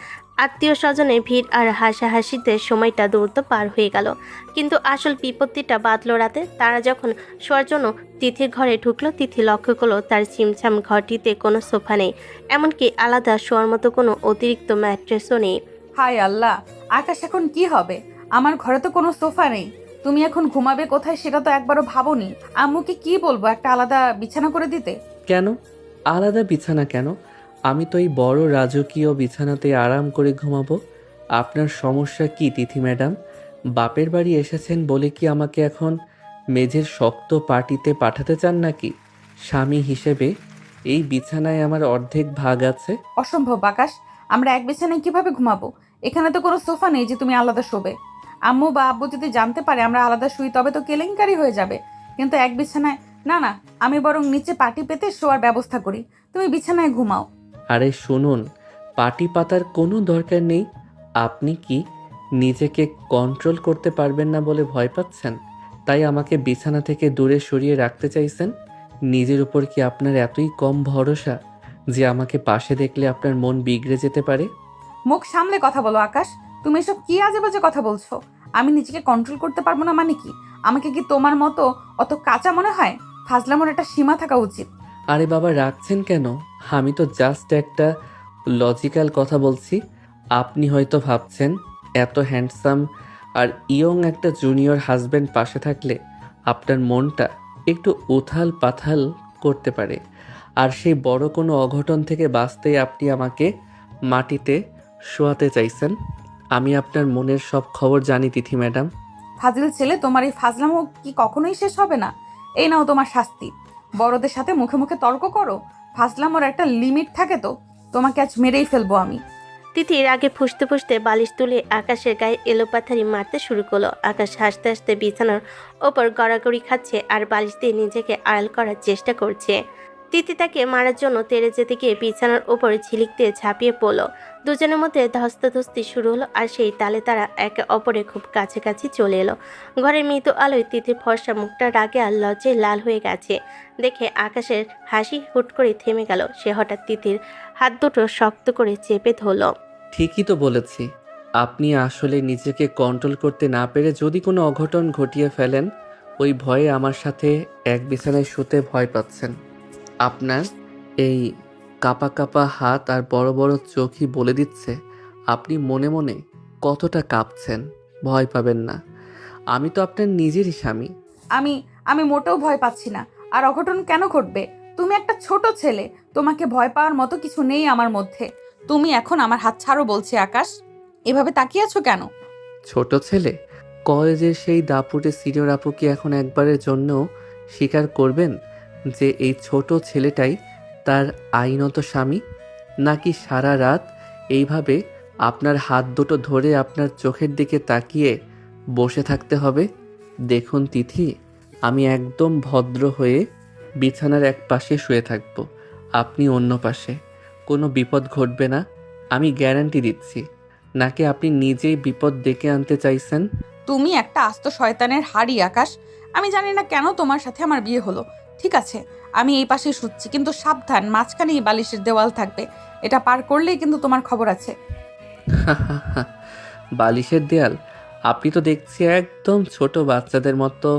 আত্মীয় স্বজনের ভিড় আর হাসাহাসিতে সময়টা দ্রুত পার হয়ে গেল, কিন্তু আসল বিপত্তিটা বাঁধল রাতে। তারা যখন শোয়ার জন্য তিথির ঘরে ঢুকলো, তিথি লক্ষ্য করলো তার ছিমছাম ঘরটিতে কোনো সোফা নেই, এমনকি আলাদা শোয়ার মতো কোনো অতিরিক্ত ম্যাট্রেসও নেই। হায় আল্লাহ, আকাশ এখন কি হবে? আমার ঘরে তো কোনো সোফা নেই, তুমি এখন ঘুমাবে কোথায় সেটা তো একবারও ভাবোনি। আম্মুকে কি বলবো একটা আলাদা বিছানা করে দিতে? কেন আলাদা বিছানা কেন? আমি তো এই বড় রাজকীয় বিছানাতে আরাম করে ঘুমাবো। আপনার সমস্যা কি তিথি ম্যাডাম? বাপের বাড়ি এসেছেন বলে কি আমাকে এখন মেঝের শক্ত পাটিতে পাঠাতে চান নাকি? স্বামী হিসেবে এই বিছানায় আমার অর্ধেক ভাগ আছে। অসম্ভব আকাশ, আমরা এক বিছানায় কিভাবে ঘুমাবো? এখানে তো কোনো সোফা নেই যে তুমি আলাদা শোবে। আম্মু বা আব্বু যদি জানতে পারে আমরা আলাদা শুই তবে তো কেলেঙ্কারি হয়ে যাবে। কিন্তু এক বিছানায় না, না, আমি বরং নিচে পাটি পেতে শোয়ার ব্যবস্থা করি, তুমি বিছানায় ঘুমাও। আরে শুনুন, পাটি পাতার কোনো দরকার নেই। আপনি কি নিজেকে কন্ট্রোল করতে পারবেন না বলে ভয় পাচ্ছেন, তাই আমাকে বিছানা থেকে দূরে সরিয়ে রাখতে চাইছেন? নিজের উপর কি আপনার এতই কম ভরসা যে আমাকে পাশে দেখলে আপনার মন বিগড়ে যেতে পারে? মুখ সামলে কথা বলো আকাশ, তুমি এসব কি আজে বাজে কথা বলছো? আমি নিজেকে কন্ট্রোল করতে পারবো না মানে কি? আমাকে কি তোমার মতো অত কাঁচা মনে হয়? ফাজলামোর একটা সীমা থাকা উচিত। আরে বাবা, রাখছেন কেন? আমি তো জাস্ট একটা লজিক্যাল কথা বলছি। আপনি হয়তো ভাবছেন এত হ্যান্ডসাম আর ইয়ং একটা জুনিয়র হাজব্যান্ড পাশে থাকলে আপনার মনটা একটু উথাল পাথাল করতে পারে, আর সেই বড় কোনো অঘটন থেকে বাঁচতেই আপনি আমাকে মাটিতে শোয়াতে চাইছেন। আমি আপনার মনের সব খবর জানি তিথি ম্যাডাম। ফাজিল ছেলে, তোমার এই ফাজলামো কি কখনোই শেষ হবে না? এই নাও তোমার শাস্তি। বড়দের সাথে মুখে মুখে তর্ক করো, ফাজলামোর একটা লিমিট থাকে তো। তোমাকে আজ মেরেই ফেলবো আমি। তিথির আগে ফুসতে ফুসতে বালিশ তুলে আকাশের গায়ে এলোপাথারি মারতে শুরু করলো। আকাশ হাসতে হাসতে বিছানার ওপর গড়াগড়ি খাচ্ছে আর বালিশ দিয়ে নিজেকে আড়াল করার চেষ্টা করছে। তিথি তাকে মারার জন্য তেড়ে যেতে গিয়ে বিছানার ওপর ঝিলিক দিয়ে ঝাঁপিয়ে পড়লো। দুজনের মধ্যে ধস্তাধস্তি শুরু হলো আর সেই তালে তারা একে অপরের খুব কাছাকাছি চলে এলো। ঘরের মৃদু আলোয় তিথির ফর্সা মুখটা রাগে আর লজ্জায় লাল হয়ে গেছে দেখে আকাশের হাসি হুট করে থেমে গেল। সে হঠাৎ তিথির হাত দুটো শক্ত করে চেপে ধরল। ঠিকই তো বলেছি, আপনি আসলে নিজেকে কন্ট্রোল করতে না পেরে যদি কোনো অঘটন ঘটিয়ে ফেলেন, ওই ভয়ে আমার সাথে এক বিছানায় শুতে ভয় পাচ্ছেন। আপনার এই কাপা কাপা হাত আর বড় বড় চোখই বলে দিচ্ছে আপনি মনে মনে কতটা কাঁপছেন। ভয় পাবেন না, আমি তো আপনার নিজেরই স্বামী। আমি মোটেও ভয় পাচ্ছি না। আর অঘটন কেন ঘটবে? তুমি একটা ছোট ছেলে, তোমাকে ভয় পাওয়ার মতো কিছু নেই আমার মধ্যে। তুমি এখন আমার হাত ছাড়ো বলছি। আকাশ, এভাবে তাকিয়ে আছো কেন? ছোট ছেলে? কলেজের সেই দাপুটে সিনিয়র আপু কি এখন একবারের জন্য স্বীকার করবেন যে এই ছোট ছেলেটাই তার আইনত স্বামী, নাকি সারা রাত এইভাবে আপনার হাত দুটো ধরে আপনার চোখের দিকে তাকিয়ে বসে থাকতে হবে? দেখুন তিথি, আমি একদম ভদ্র হয়ে বিছানার এক পাশে শুয়ে থাকব, আপনি অন্য পাশে। কোনো বিপদ ঘটবে না, আমি গ্যারান্টি দিচ্ছি। নাকি আপনি নিজেই বিপদ ডেকে আনতে চাইছেন? তুমি একটা আস্ত শয়তানের হাড়ি আকাশ। আমি জানি না কেন তোমার সাথে আমার বিয়ে হলো। ঠিক আছে, আমি এই পাশে শুচ্ছি, কিন্তু সাবধান, মাঝখানেই বালিশের দেওয়াল থাকবে। এটা পার করলেই কিন্তু তোমার খবর আছে। বালিশের দেয়াল? আপনি তো দেখছি একদম ছোট বাচ্চাদের মতো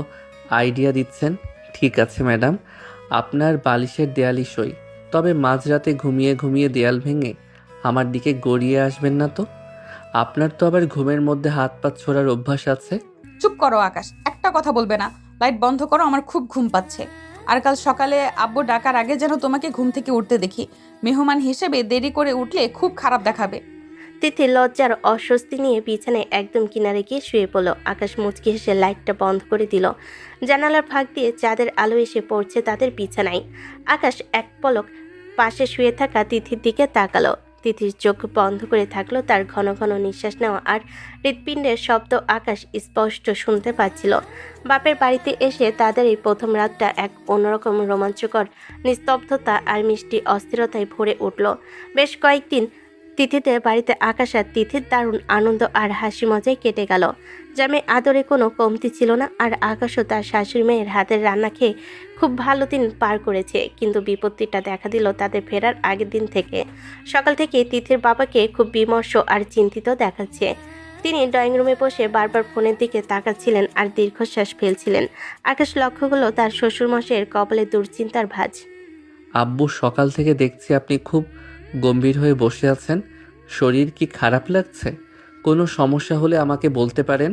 আইডিয়া দিচ্ছেন। ঠিক আছে ম্যাডাম, আপনার বালিশের দেয়ালই সই। তবে মাঝরাতে ঘুমিয়ে ঘুমিয়ে দেয়াল ভেঙে আমার দিকে গড়িয়ে আসবেন না তো। আপনার তো আবার ঘুমের মধ্যে হাত পা ছোড়ার অভ্যাস আছে। চুপ করো আকাশ, একটা কথা বলবে না। লাইট বন্ধ করো, আমার খুব ঘুম পাচ্ছে। আর কাল সকালে আব্বু ডাকার আগে যেন তোমাকে ঘুম থেকে উঠতে দেখি। মেহমান হিসেবে দেরি করে উঠলে খুব খারাপ দেখাবে। তিথি লজ্জার অস্বস্তি নিয়ে বিছানায় একদম কিনারে গিয়ে শুয়ে পড়ল। আকাশ মুচকি হেসে লাইটটা বন্ধ করে দিল। জানালার ফাঁক দিয়ে চাঁদের আলো এসে পড়ছে তাদের বিছানায়। আকাশ এক পলক পাশে শুয়ে থাকা তিথির দিকে তাকালো। তিথির চোখ বন্ধ করে থাকলো। তার ঘন ঘন নিঃশ্বাস নেওয়া আর হৃৎপিণ্ডের শব্দ আকাশ স্পষ্ট শুনতে পাচ্ছিল। বাপের বাড়িতে এসে তাদের এই প্রথম রাতটা এক অন্যরকম রোমাঞ্চকর নিস্তব্ধতা আর মিষ্টি অস্থিরতায় ভরে উঠল। বেশ কয়েকদিন তিথিদের বাড়িতে আকাশ আর তিথির দারুণ আনন্দ আর হাসি মজায় কেটে গেল। জামে আদরে কোনো কমতি ছিল না। আর আকাশও তার শাশুড়ি মেয়ের হাতের রান্না খেয়ে খুব ভালো দিন পার করেছে। কিন্তু বিপত্তিটা দেখা দিল তাদের ফেরার আগের দিন থেকে। সকাল থেকে তিথির বাবাকে খুব বিমর্ষ আর চিন্তিত দেখাচ্ছে। তিনি ড্রয়িং রুমে বসে বারবার ফোনের দিকে তাকাচ্ছিলেন আর দীর্ঘশ্বাস ফেলছিলেন। আকাশ লক্ষ্য করল তার শ্বশুরমশাইয়ের কপালে দুশ্চিন্তার ভাঁজ। আব্বু, সকাল থেকে দেখছি আপনি খুব গম্ভীর হয়ে বসে আছেন। শরীর কি খারাপ লাগছে? কোনো সমস্যা হলে আমাকে বলতে পারেন।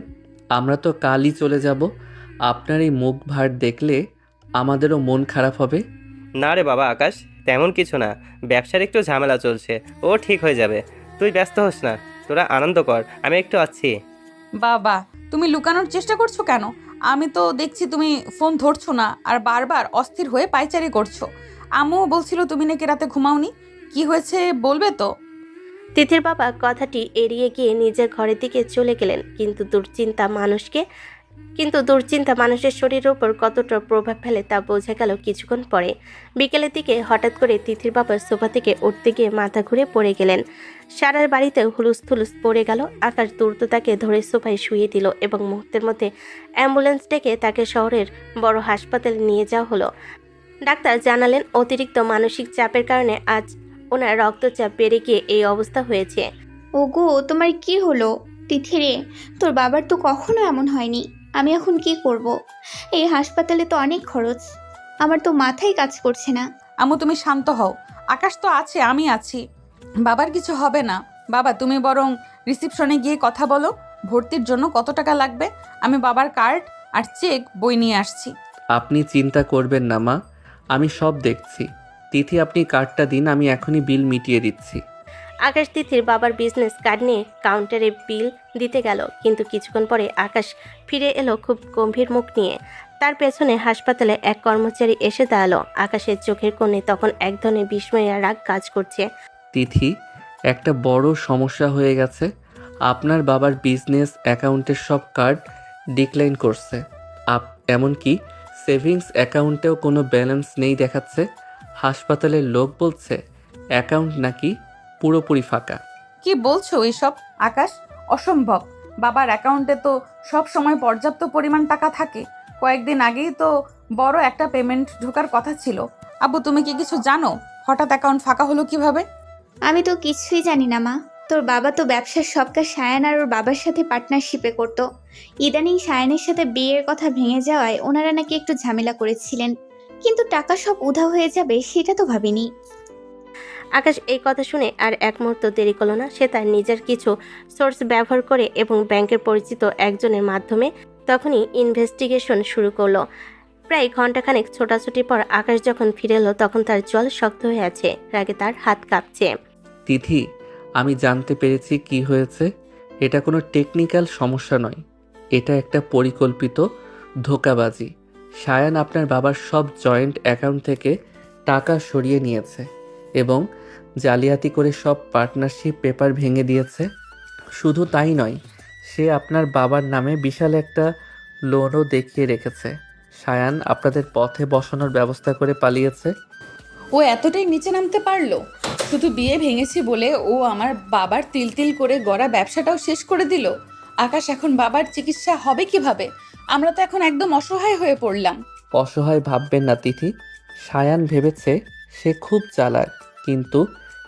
আমরা তো কালই চলে যাব। আপনার এই মুখ ভার দেখলে আমাদেরও মন খারাপ হবে। না রে বাবা আকাশ, তেমন কিছু না। ব্যবসার একটু ঝামেলা চলছে, ও ঠিক হয়ে যাবে। তুই ব্যস্ত হোস না, তোরা আনন্দ কর, আমি একটু আছি। বাবা, তুমি লুকানোর চেষ্টা করছো কেন? আমি তো দেখছি তুমি ফোন ধরছো না আর বারবার অস্থির হয়ে পায়চারি করছো। আম্মুও বলছিল তুমি নাকি রাতে ঘুমাওনি। কি হয়েছে বলবে তো? তিথির বাবা কথাটি এড়িয়ে গিয়ে নিজের ঘরের দিকে চলে গেলেন। কিন্তু দুশ্চিন্তা মানুষের শরীরের উপর কতটা প্রভাব ফেলে তা বোঝা গেল কিছুক্ষণ পরে। বিকেলের দিকে হঠাৎ করে তিথির বাবা সোফা থেকে উঠতে গিয়ে মাথা ঘুরে পড়ে গেলেন। সারার বাড়িতে হুলুস থুলুস পড়ে গেল। আকাশ দ্রুত তাকে ধরে সোফায় শুয়ে দিল এবং মুহূর্তের মধ্যে অ্যাম্বুলেন্স ডেকে তাকে শহরের বড় হাসপাতালে নিয়ে যাওয়া হলো। ডাক্তার জানালেন অতিরিক্ত মানসিক চাপের কারণে আজ ওনার রক্তচাপ বেড়ে গিয়ে এই অবস্থা হয়েছে। ওগো, তোমার কি হলো? তিথিরে, তোর বাবার তো কখনো এমন হয়নি। আমি এখন কি করব? এই হাসপাতালে তো অনেক খরচ। আমার তো মাথায় কাজ করছে না। আম্মু তুমি শান্ত হও, আকাশ তো আছে, আমি আছি, বাবার কিছু হবে না। বাবা তুমি বরং রিসিপশনে গিয়ে কথা বলো, ভর্তির জন্য কত টাকা লাগবে। আমি বাবার কার্ড আর চেক বই নিয়ে আসছি। আপনি চিন্তা করবেন না মা, আমি সব দেখছি। তিথি, আপনি কার্ডটা দিন, আমি এখনই বিল মিটিয়ে দিচ্ছি। আকাশ তিথির বাবার বিজনেস কার্ড নিয়ে কাউন্টারে বিল দিতে গেল। কিন্তু কিছুক্ষণ পরে আকাশ ফিরে এলো খুব গম্ভীর মুখ নিয়ে। তার পেছনে হাসপাতালে এক কর্মচারী এসে দাঁড়ালো। আকাশের চোখের কোণে তখন এক ধরনের বিস্ময় আর রাগ কাজ করছে। তিথি, একটা বড় সমস্যা হয়ে গেছে। আপনার বাবার বিজনেস অ্যাকাউন্টের সব কার্ড ডিক্লাইন করছে। এমনকি সেভিংস অ্যাকাউন্টেও কোনো ব্যালেন্স নেই দেখাচ্ছে। হাসপাতালের লোক বলছে অ্যাকাউন্ট নাকি পুরোপুরি ফাঁকা। কি বলছো এসব আকাশ? অসম্ভব। বাবার অ্যাকাউন্টে তো সব সময় পর্যাপ্ত পরিমাণ টাকা থাকে। কয়েকদিন আগেই তো বড় একটা পেমেন্ট ঢোকার কথা ছিল। আব্বু তুমি কি কিছু জানো? হঠাৎ অ্যাকাউন্ট ফাঁকা হলো কিভাবে? আমি তো কিছুই জানি না মা। তোর বাবা তো ব্যবসার সব কাজ সায়ান আর ওর বাবার সাথে পার্টনারশিপে করতো। ইদানিং সায়ানের সাথে বিয়ের কথা ভেঙে যাওয়ায় ওনারা নাকি একটু ঝামেলা করেছিলেন। কিন্তু টাকা সব উধাও হয়ে যাবে সেটা তো ভাবিনি। আকাশ এই কথা শুনে আর এক মুহূর্ত দেরি করল না। সে তার নিজের কিছু সোর্স ব্যবহার করে এবং ব্যাংকের পরিচিত একজনের মাধ্যমে তখনই ইনভেস্টিগেশন শুরু করলো। প্রায় ঘন্টাখানেক ছোটাছুটির পর আকাশ যখন ফিরে এলো তখন তার জল শক্ত হয়ে আছে। রাগে তার হাত কাঁপছে। তিথি, আমি জানতে পেরেছি কি হয়েছে। এটা কোনো টেকনিক্যাল সমস্যা নয়, এটা একটা পরিকল্পিত ধোঁকাবাজি। সায়ান আপনার বাবার সব জয়েন্ট অ্যাকাউন্ট থেকে টাকা সরিয়ে নিয়েছে এবং জালিয়াতি করে সব পার্টনারশিপ পেপার ভেঙে দিয়েছে। শুধু তাই নয়, সে আপনার বাবার নামে বিশাল একটা লোনও দেখিয়ে রেখেছে। সায়ান আপনাদের পথে বসানোর ব্যবস্থা করে পালিয়েছে। ও এতটাই নিচে নামতে পারলো? শুধু বিয়ে ভেঙেছি বলে ও আমার বাবার তিল তিল করে গড়া ব্যবসাটাও শেষ করে দিল। আকাশ, এখন বাবার চিকিৎসা হবে কিভাবে? আমরা তো এখন একদম অসহায় হয়ে পড়লাম। অসহায় ভাববেন না তিথি। সায়ান ভেবেছে সে খুব চালাক, কিন্তু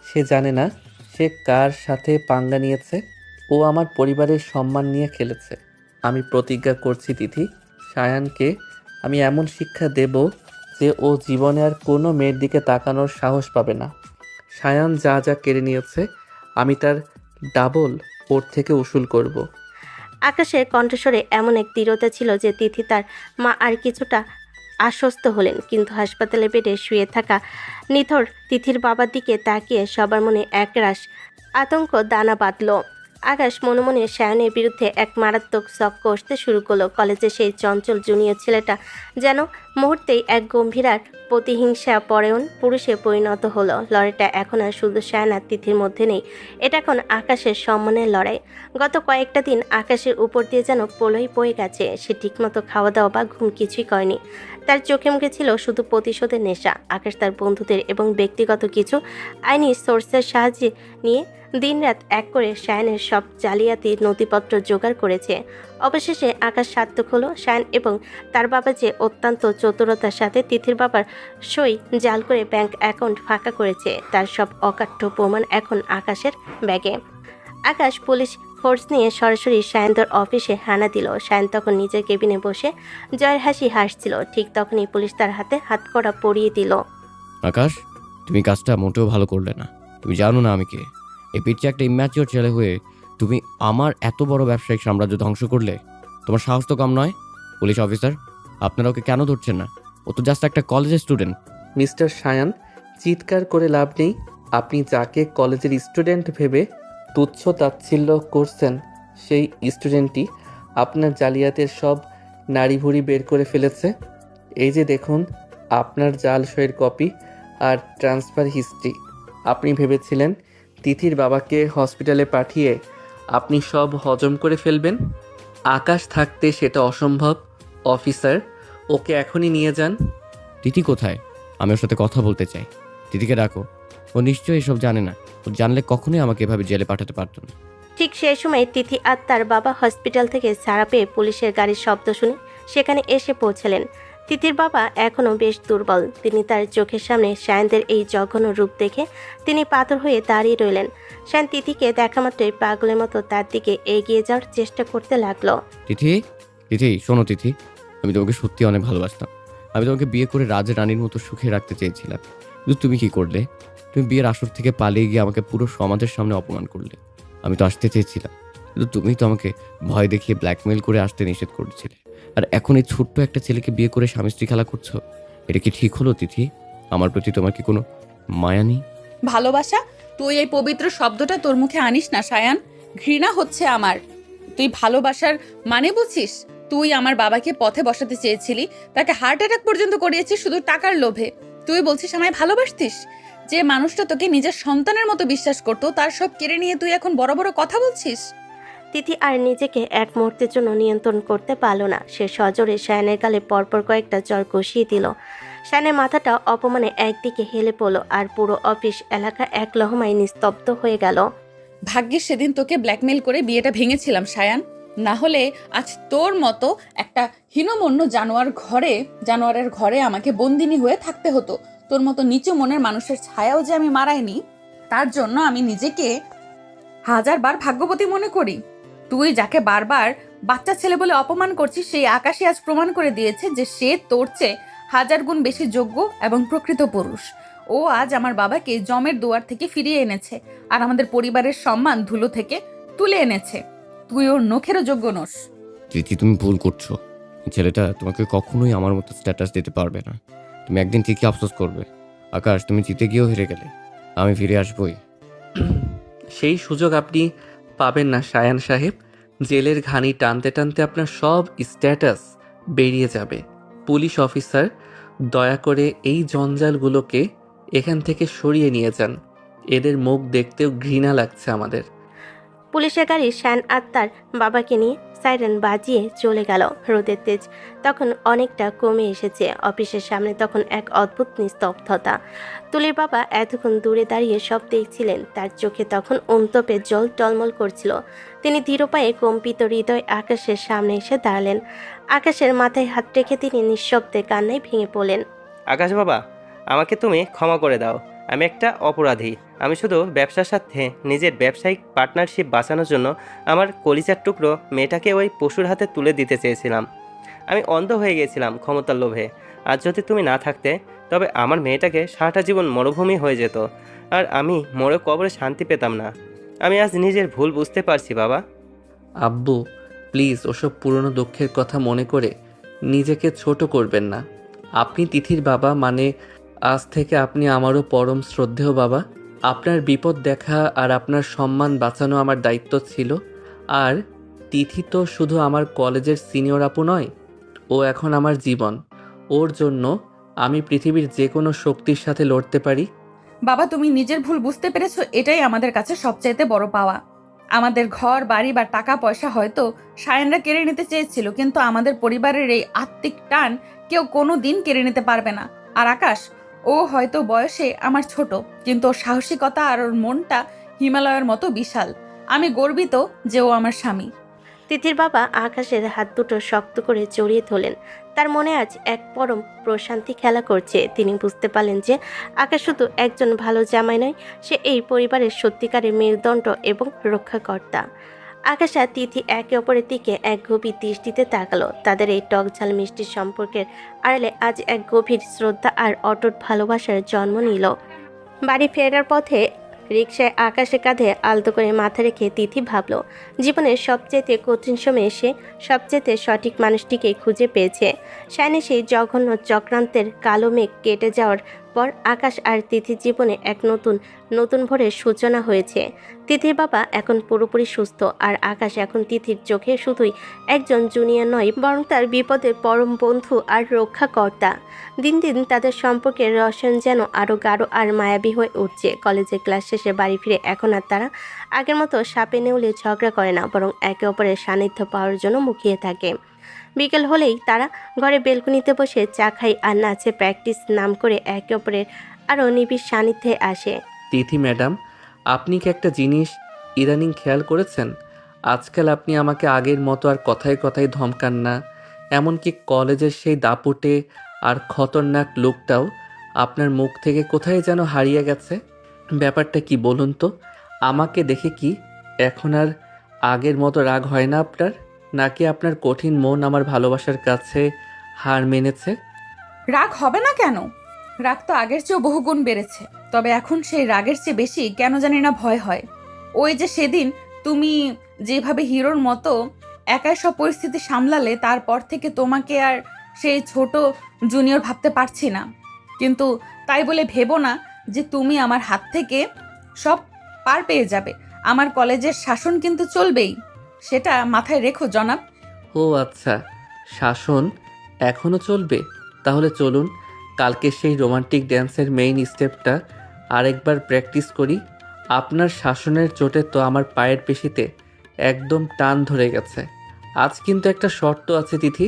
সে জানে না সে কার সাথে পাঙ্গা নিয়েছে। ও আমার পরিবারের সম্মান নিয়ে খেলেছে। আমি প্রতিজ্ঞা করছি তিথি, সায়ানকে আমি এমন শিক্ষা দেব যে ও জীবনে আর কোনো মেয়ের দিকে তাকানোর সাহস পাবে না। সায়ান যা যা কেড়ে নিয়েছে আমি তার ডাবল ওর থেকে উসুল করব। আকাশের কণ্ঠস্বরে এমন এক দৃঢ়তা ছিল যে তিথি তার মা আর কিছুটা আশ্বস্ত হলেন, কিন্তু হাসপাতালে বেডে শুয়ে থাকা নিথর তিথির বাবার দিকে তাকিয়ে সবার মনে একরাশ আতঙ্ক দানা বাঁধল। আকাশ মনে মনে সায়নের বিরুদ্ধে এক মারাত্মক শক কষতে শুরু করলো। কলেজে সেই চঞ্চল জুনিয়র ছেলেটা যেন মুহূর্তেই এক গম্ভীর আর প্রতিহিংসা পরায়ণ পুরুষে পরিণত হলো। লড়াইটা এখন আর শুধু সায়ন আর তিথির মধ্যে নেই, এটা এখন আকাশের সম্মানের লড়াই। গত কয়েকটা দিন আকাশের উপর দিয়ে যেন প্রলয় বয়ে গেছে। সে ঠিকমতো খাওয়া দাওয়া বা ঘুম কিছুই করেনি। তার চোখে মুখে ছিল শুধু প্রতিশোধের নেশা। আকাশ তার বন্ধুদের এবং ব্যক্তিগত কিছু আইনি সোর্সের সাহায্যে নিয়ে দিনরাত এক করে সায়নের সব জালিয়াতির নথিপত্র জোগাড় করেছে। অবশেষে আকাশ সার্থক হলো। সায়ন এবং তার বাবা যে অত্যন্ত চতুরতার সাথে তিথির বাবার সই জাল করে ব্যাংক অ্যাকাউন্ট ফাঁকা করেছে, তার সব অকাঠ্য প্রমাণ এখন আকাশের ব্যাগে। আকাশ পুলিশ ফোর্স নিয়ে সরাসরি সায়ন্তর অফিসে হানা দিল। সায়ন তখন নিজের কেবিনে বসে জয়ের হাসি হাসছিল। ঠিক তখনই পুলিশ তার হাতে হাতকড়া পরিয়ে দিল। আকাশ, তুমি কাজটা মোটেও ভালো করলে না। তুমি জানো না আমি কে? এই পিচ্ছে একটা ইম্যাচিওর ছেলে হয়ে তুমি আমার এত বড় ব্যবসায়িক সাম্রাজ্য ধ্বংস করলে। তোমার সাহস তো কম নয়। পুলিশ অফিসার, আপনারা ওকে কেন ধরছেন না? ও তো জাস্ট একটা কলেজের স্টুডেন্ট। মিস্টার সায়ান, চিৎকার করে লাভ নেই। আপনি যাকে কলেজের স্টুডেন্ট ভেবে তুচ্ছ তাচ্ছিল্য করছেন, সেই স্টুডেন্টই আপনার জালিয়াতের সব নাড়িভুড়ি বের করে ফেলেছে। এই যে দেখুন আপনার জাল সইয়ের কপি আর ট্রান্সফার হিস্ট্রি। আপনি ভেবেছিলেন তিথির বাবাকে হসপিটালে পাঠিয়ে আপনি সব হজম করে ফেলবেন। আকাশ থাকতে সেটা অসম্ভব। অফিসার, ওকে এখনই নিয়ে যান। তিথি কোথায়? আমি ওর সাথে কথা বলতে চাই। তিথিকে ডাকো। ও নিশ্চয়ই এসব জানে না। ও জানলে কখনোই আমাকে এভাবে জেলে পাঠাতে পারতো না। ঠিক সেই সময় তিথি আর তার বাবা হসপিটাল থেকে ছাড়া পেয়ে পুলিশের গাড়ির শব্দ শুনে সেখানে এসে পৌঁছালেন। তিথির বাবা এখনও বেশ দুর্বল। তিনি তার চোখের সামনে সায়নদের এই জঘন্য রূপ দেখে তিনি পাথর হয়ে দাঁড়িয়ে রইলেন। সায়ন তিথিকে দেখা মাত্রই পাগলের মতো তার দিকে এগিয়ে যাওয়ার চেষ্টা করতে লাগলো। তিথি, তিথি শোনো তিথি, আমি তোমাকে সত্যি অনেক ভালোবাসতাম। আমি তোমাকে বিয়ে করে রাজা রানীর মতো সুখে রাখতে চেয়েছিলাম, কিন্তু তুমি কি করলে? তুমি বিয়ের আসর থেকে পালিয়ে গিয়ে আমাকে পুরো সমাজের সামনে অপমান করলে। আমি তো আসতে চেয়েছিলাম, কিন্তু তুমি তো আমাকে ভয় দেখিয়ে ব্ল্যাকমেল করে আসতে নিষেধ করেছিলে। আর এখন এই ছোট্ট একটা ছেলেকে বিয়ে করে স্বামী স্ত্রী খেলা করছো। এটা কি ঠিক হলো তিথি? আমার প্রতি তোমার কি কোনো মায়া নেই? ভালোবাসা? তুই এই পবিত্র শব্দটা তোর মুখে আনিস না সায়ান। ঘৃণা হচ্ছে আমার। তুই ভালোবাসার মানে বুঝিস? তুই আমার বাবাকে পথে বসাতে চেয়েছিলি, তাকে হার্ট অ্যাটাক পর্যন্ত করিয়েছিস শুধু টাকার লোভে। তুই বলছিস আমায় ভালোবাসতিস? যে মানুষটা তোকে নিজের সন্তানের মতো বিশ্বাস করতো, তার সব কেড়ে নিয়ে তুই এখন বড় বড় কথা বলছিস। তিথি আর নিজেকে এক মুহূর্তের জন্য নিয়ন্ত্রণ করতে পারল না। সে সজোরে সায়নের গালে পরপর কয়েকটা চড় কষিয়ে দিল। সায়নের মাথাটা অপমানে একদিকে হেলে পড়ল, আর পুরো অফিস এলাকা এক লহমায় নিস্তব্ধ হয়ে গেল। ভাগ্যিস সেদিন তোকে ব্ল্যাকমেল করে বিয়েটা ভেঙেছিলাম সায়ান, না হলে আজ তোর মতো একটা হীনমন্য জানোয়ারের ঘরে আমাকে বন্দিনী হয়ে থাকতে হতো। তোর মতো নিচু মনের মানুষের ছায়াও যে আমি মারাইনি, তার জন্য আমি নিজেকে হাজারবার ভাগ্যবতী মনে করি। তুই যাকে বারবার বাচ্চা ছেলে বলে অপমান করছিস, সেই আকাশই আজ প্রমাণ করে দিয়েছে যে সে তোর চেয়ে 1000 গুণ বেশি যোগ্য এবং প্রকৃত পুরুষ। ও আজ আমার বাবাকে জমের দুয়ার থেকে ফিরিয়ে এনেছে, আর আমাদের পরিবারের সম্মান ধুলো থেকে তুলে এনেছে। তুই ওর নখেরও যোগ্য নোস। তিথি, তুমি ভুল করছো। এই ছেলেটা তোমাকে কখনোই আমার মতো স্ট্যাটাস দিতে পারবে না। তুমি একদিন ঠিকই আফসোস করবে। আকাশ, তুমি জিতে গিয়েও হেরে গেলে, আমি ফিরে আসবই। সেই সুযোগ আপনি পাবেন না সায়ান সাহেব। জেলের ঘানি টানতে টানতে আপনার সব স্ট্যাটাস বেরিয়ে যাবে। পুলিশ অফিসার, দয়া করে এই জঞ্জালগুলোকে এখান থেকে সরিয়ে নিয়ে যান। এদের মুখ দেখতেও ঘৃণা লাগছে আমাদের। পুলিশের গাড়ি শান আর তার বাবাকে নিয়ে সাইরেন বাজিয়ে চলে গেল। রোদের তেজ তখন অনেকটা কমে এসেছে। অফিসের সামনে তখন এক অদ্ভুত নিস্তব্ধতা। তুলির বাবা এতক্ষণ দূরে দাঁড়িয়ে সব দেখছিলেন। তার চোখে তখন অন্তপে জল টলমল করছিল। তিনি ধীর পায়ে কম্পিত হৃদয় আকাশের সামনে এসে দাঁড়ালেন। আকাশের মাথায় হাত রেখে তিনি নিঃশব্দে কান্নায় ভেঙে পড়লেন। আকাশ বাবা, আমাকে তুমি ক্ষমা করে দাও। আমি একটা অপরাধী। আমি শুধু ব্যবসার সাথে নিজের ব্যবসায়িক পার্টনারশিপ বাঁচানোর জন্য আমার কলিজার টুকরো মেয়েটাকে ওই পশুর হাতে তুলে দিতে চেয়েছিলাম। আমি অন্ধ হয়ে গিয়েছিলাম ক্ষমতার লোভে। আর যদি তুমি না থাকতে, তবে আমার মেয়েটাকে সারাটা জীবন মরুভূমি হয়ে যেত, আর আমি মরে কবরে শান্তি পেতাম না। আমি আজ নিজের ভুল বুঝতে পারছি বাবা। আব্বু, প্লিজ ওসব পুরনো দুঃখের কথা মনে করে নিজেকে ছোট করবেন না। আপনি তিথির বাবা, মানে আজ থেকে আপনি আমারও পরম শ্রদ্ধেয় বাবা। আপনার বিপদ দেখা আর আপনার সম্মান বাঁচানো আমার দায়িত্ব ছিল। আর তিথি তো শুধু আমার কলেজের সিনিয়র আপু নয়, ও এখন আমার জীবন। ওর জন্য আমি পৃথিবীর যে কোনো শক্তির সাথে লড়তে পারি। বাবা, তুমি নিজের ভুল বুঝতে পেরেছো, এটাই আমাদের কাছে সবচাইতে বড় পাওয়া। আমাদের ঘর বাড়ি বা টাকা পয়সা হয়তো সায়নরা কেড়ে নিতে চেয়েছিল, কিন্তু আমাদের পরিবারের এই আত্মিক টান কেউ কোনো দিন কেড়ে নিতে পারবে না। আর আকাশ, ও হয়তো বয়সে আমার ছোট, কিন্তু ওর সাহসিকতা আর ওর মনটা হিমালয়ের মতো বিশাল। আমি গর্বিত যে ও আমার স্বামী। তিথির বাবা আকাশের হাত দুটো শক্ত করে জড়িয়ে ধরলেন। তার মনে আজ এক পরম প্রশান্তি খেলা করছে। তিনি বুঝতে পারলেন যে আকাশ শুধু একজন ভালো জামাই নয়, সে এই পরিবারের সত্যিকারের মেরুদণ্ড এবং রক্ষাকর্তা। আকাশ আর তিথি একে অপরের দিকে এক গভীর দৃষ্টিতে তাকালো। তাদের এই টক ঝাল মিষ্টির সম্পর্কের আড়ালে আজ এক গভীর শ্রদ্ধা আর অটুট ভালোবাসার জন্ম নিল। বাড়ি ফেরার পথে রিকশায় আকাশের কাঁধে আলতো করে মাথা রেখে তিথি ভাবল, জীবনের সবচেয়ে কঠিন সময়ে সে সবচেয়ে সঠিক মানুষটিকে খুঁজে পেয়েছে। শায়নে সেই জঘন্য চক্রান্তের কালো মেঘ কেটে যাওয়ার পর আকাশ আর তিথির জীবনে এক নতুন ভোরের সূচনা হয়েছে। তিথির বাবা এখন পুরোপুরি সুস্থ, আর আকাশ এখন তিথির চোখে শুধুই একজন জুনিয়র নয়, বরং তার বিপদে পরম বন্ধু আর রক্ষাকর্তা। দিন দিন তাদের সম্পর্কের রসায়ন যেন আরও গাঢ় আর মায়াবী হয়ে উঠছে। কলেজের ক্লাস শেষে বাড়ি ফিরে এখন আর তারা আগের মতো সাপে নেউলে ঝগড়া করে না, বরং একে অপরের সান্নিধ্য পাওয়ার জন্য মুখিয়ে থাকে। বিকেল হলেই তারা ঘরে বেলকনিতে বসে চা খায় আর নাচে প্র্যাকটিস নাম করে একে অপরের আরও নিবিড় সান্নিধ্যে আসে। তিথি ম্যাডাম, আপনি কি একটা জিনিস ইদানিং খেয়াল করেছেন? আজকাল আপনি আমাকে আগের মতো আর কথায় কথায় ধমকান না। এমনকি কলেজের সেই দাপুটে আর খতরনাক লোকটাও আপনার মুখ থেকে কোথায় যেন হারিয়ে গেছে। ব্যাপারটা কি বলুন তো? আমাকে দেখে কি এখন আর আগের মতো রাগ হয় না আপনার? নাকি আপনার কঠিন মন আমার ভালোবাসার কাছে হার মেনেছে? রাগ হবে না কেন? রাগ তো আগের চেয়েও বহুগুণ বেড়েছে। তবে এখন সেই রাগের চেয়ে বেশি কেন জানি না ভয় হয়। ওই যে সেদিন তুমি যেভাবে হিরোর মতো একাই সব পরিস্থিতি সামলালে, তারপর থেকে তোমাকে আর সেই ছোট জুনিয়র ভাবতে পারছি না। কিন্তু তাই বলে ভেবো না যে তুমি আমার হাত থেকে সব পার পেয়ে যাবে। আমার কলেজের শাসন কিন্তু চলবেই, সেটা মাথায় রেখো জনাব। ও আচ্ছা, শাসন এখনও চলবে? তাহলে চলুন কালকে সেই রোমান্টিক ড্যান্সের মেইন স্টেপটা আরেকবার প্র্যাকটিস করি। আপনার শাসনের চোটে তো আমার পায়ের পেশিতে একদম টান ধরে গেছে। আজ কিন্তু একটা শর্ত আছে তিথি,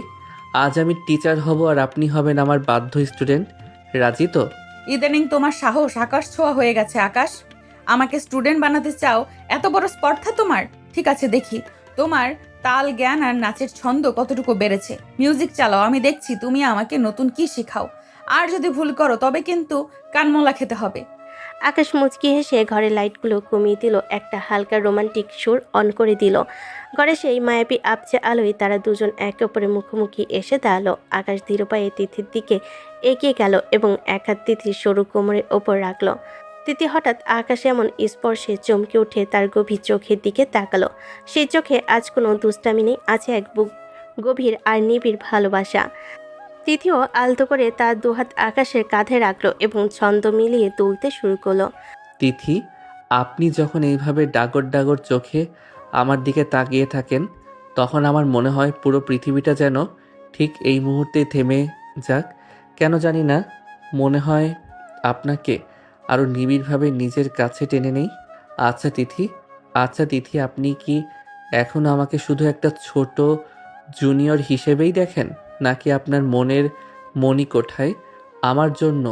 আজ আমি টিচার হব আর আপনি হবেন আমার বাধ্য স্টুডেন্ট। রাজি তো? ইদানিং তোমার সাহস আকাশ ছোঁয়া হয়ে গেছে। আকাশ, আমাকে স্টুডেন্ট বানাতে চাও? এত বড় স্পর্ধা তোমার? ঠিক আছে, দেখি তোমার তাল জ্ঞান আর নাচের ছন্দ কতটুকু বেড়েছে। মিউজিক চালাও, আমি দেখছি তুমি আমাকে নতুন কি শেখাও। আর যদি ভুল করো তবে কিন্তু কানমোলা খেতে হবে। আকাশ মুচকি হেসে ঘরের লাইটগুলো কমিয়ে দিল, একটা হালকা রোমান্টিক সুর অন করে দিল। ঘরে সেই মায়াবী আবছে আলোয় তারা দুজন একে অপরের মুখোমুখি এসে দাঁড়ালো। আকাশ ধীর পায়ে তিথির দিকে এগিয়ে গেল এবং এক হাত তিথির সরু কোমরের ওপর রাখলো। তিথি হঠাৎ আকাশে এমন স্পর্শে চমকে উঠে তার গভীর চোখের দিকে তাকালো। সেই চোখে আজ কোনো দুষ্টামি নেই, আছে এক বুক গভীর আর নিবিড় ভালোবাসা। তিথিও আলতো করে তার দুহাত আকাশের কাঁধে রাখলো এবং ছন্দ মিলিয়ে তুলতে শুরু করলো। তিথি, আপনি যখন এইভাবে ডাগর ডাগর চোখে আমার দিকে তাকিয়ে থাকেন, তখন আমার মনে হয় পুরো পৃথিবীটা যেন ঠিক এই মুহূর্তে থেমে যাক, কেন জানি না মনে হয় আপনাকে আরও নিবিড়ভাবে নিজের কাছে টেনে নেই। আচ্ছা তিথি, আপনি কি এখন আমাকে শুধু একটা ছোট জুনিয়র হিসেবেই দেখেন, নাকি আপনার মনের মণিকোঠায় আমার জন্য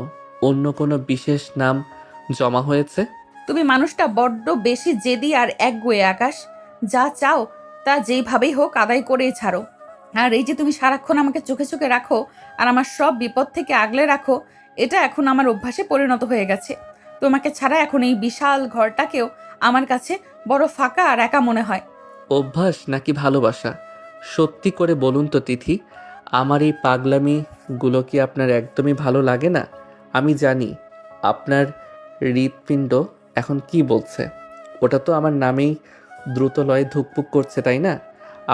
অন্য কোনো বিশেষ নাম জমা হয়েছে? তুমি মানুষটা বড্ড বেশি জেদি আর একগুঁয়ে আকাশ। যা চাও তা যেইভাবেই হোক আদায় করেই ছাড়ো। আর এই যে তুমি সারাক্ষণ আমাকে চোখে চোখে রাখো আর আমার সব বিপদ থেকে আগলে রাখো, এটা এখন আমার অভ্যাসে পরিণত হয়ে গেছে। তোমাকে ছাড়া এখন এই বিশাল ঘরটাকেও আমার কাছে বড় ফাঁকা আর একা মনে হয়। অভ্যাস নাকি ভালোবাসা? সত্যি করে বলুন তো তিথি, আমার এই পাগলামিগুলো কি আপনার একদমই ভালো লাগে না? আমি জানি আপনার হৃৎপিণ্ড এখন কি বলছে। ওটা তো আমার নামেই দ্রুত লয়ে ধুকপুক করছে, তাই না?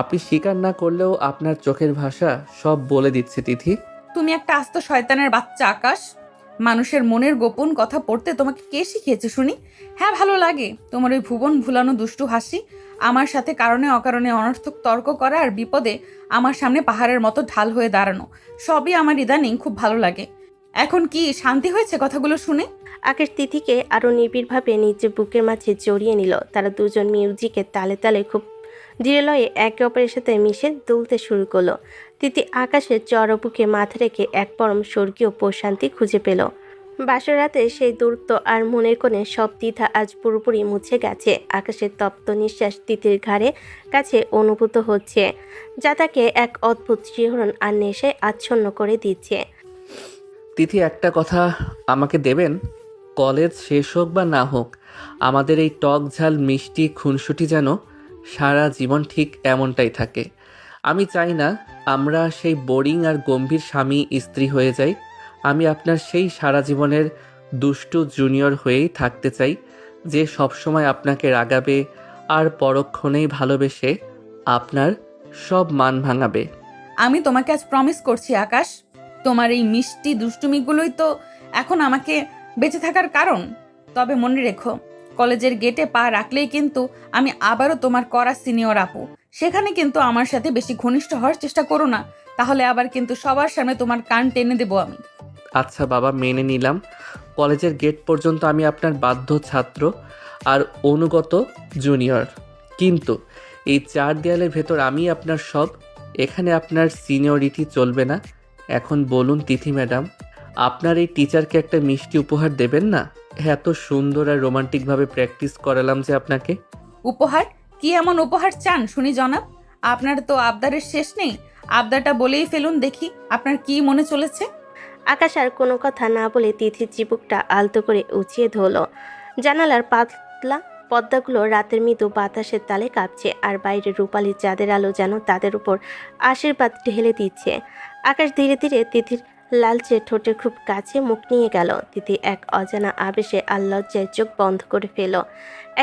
আপনি স্বীকার না করলেও আপনার চোখের ভাষা সব বলে দিচ্ছে তিথি। তুমি একটা আস্ত শয়তানের বাচ্চা আকাশ। মানুষের মনের গোপন কথা পড়তে তোমাকে কে শিখিয়েছে শুনি? হ্যাঁ, ভালো লাগে তোমার ওই ভুবন ভুলানো দুষ্টু হাসি, আমার সাথে কারণে অকারণে অনর্থক তর্ক করা আর বিপদে আমার সামনে পাহাড়ের মতো ঢাল হয়ে দাঁড়ানো, সবই আমার ইদানিং খুব ভালো লাগে। এখন কি শান্তি হয়েছে কথাগুলো শুনে? আকাশ তিথিকে আরও নিবিড়ভাবে নিজের বুকের মাঝে জড়িয়ে নিল। তারা দুজন মিউজিকের তালে তালে খুব ধীরে লয়ে একে অপরের সাথে মিশে দুলতে শুরু করলো। তিথি আকাশের চড়বুকে মাথা রেখে এক পরম স্বর্গীয় প্রশান্তি খুঁজে পেল। বাসর রাতে সেই দূরত্ব আর মনের কোণে সব দ্বিধা আজ পুরোপুরি মুছে গেছে। আকাশের তপ্ত নিঃশ্বাস তিথির ঘাড়ে কাছে অনুভূত হচ্ছে, যা তাকে এক অদ্ভুত শিহরণ আর নেশায় আচ্ছন্ন করে দিচ্ছে। তিথি, একটা কথা আমাকে দেবেন? কলেজ শেষ হোক বা না হোক, আমাদের এই টক ঝাল মিষ্টি খুনসুটি যেন সারা জীবন ঠিক এমনটাই থাকে। আমি চাই না আমরা সেই বোরিং আর গম্ভীর স্বামী স্ত্রী হয়ে যাই। আমি আপনার সেই সারা জীবনের দুষ্টু জুনিয়র হয়েই থাকতে চাই, যে সবসময় আপনাকে রাগাবে আর পরক্ষণেই ভালোবেসে আপনার সব মান ভাঙাবে। আমি তোমাকে আজ প্রমিস করছি আকাশ, তোমার এই মিষ্টি দুষ্টুমিগুলোই তো এখন আমাকে বেঁচে থাকার কারণ। তবে মনে রেখো, কলেজের গেটে পা রাখলেই কিন্তু আমি আবারও তোমার করা সিনিয়র আপু। সেখানে কিন্তু আমার সাথে বেশি ঘনিষ্ঠ হওয়ার চেষ্টা করো না, তাহলে আবার কিন্তু সবার সামনে তোমার কান টেনে দেবো আমি। আচ্ছা বাবা, মেনে নিলাম। কলেজের গেট পর্যন্ত আমি আপনার বাধ্য ছাত্র আর অনুগত জুনিয়র, কিন্তু এই চার দেয়ালের ভেতর আমি আপনার সব। এখানে আপনার সিনিয়রিটি চলবে না। এখন বলুন তিথি ম্যাডাম, আপনার এই টিচারকে একটা মিষ্টি উপহার দেবেন না? এত সুন্দর আর রোমান্টিকভাবে প্র্যাকটিস করালাম যে আপনাকে। উপহার? কি এমন উপহার চান শুনি জনাব? আপনার তো আবদারের শেষ নেই। আবদারটা বলেই ফেলুন দেখি, আপনার কি মনে চলেছে? আকাশ আর কোনো কথা না বলে তিথির চিবুকটা আলতো করে উঁচিয়ে ধরল। জানালার পাতলা পর্দাগুলো রাতের মৃদু বাতাসের তালে কাঁপছে, আর বাইরে রূপালি চাঁদের আলো যেন তাদের উপর আশীর্বাদ ঢেলে দিচ্ছে। আকাশ ধীরে ধীরে তিথির লালচে ঠোঁটের খুব কাছে মুখ নিয়ে গেল। তিথি এক অজানা আবেশে আর লজ্জায় চোখ বন্ধ করে ফেল।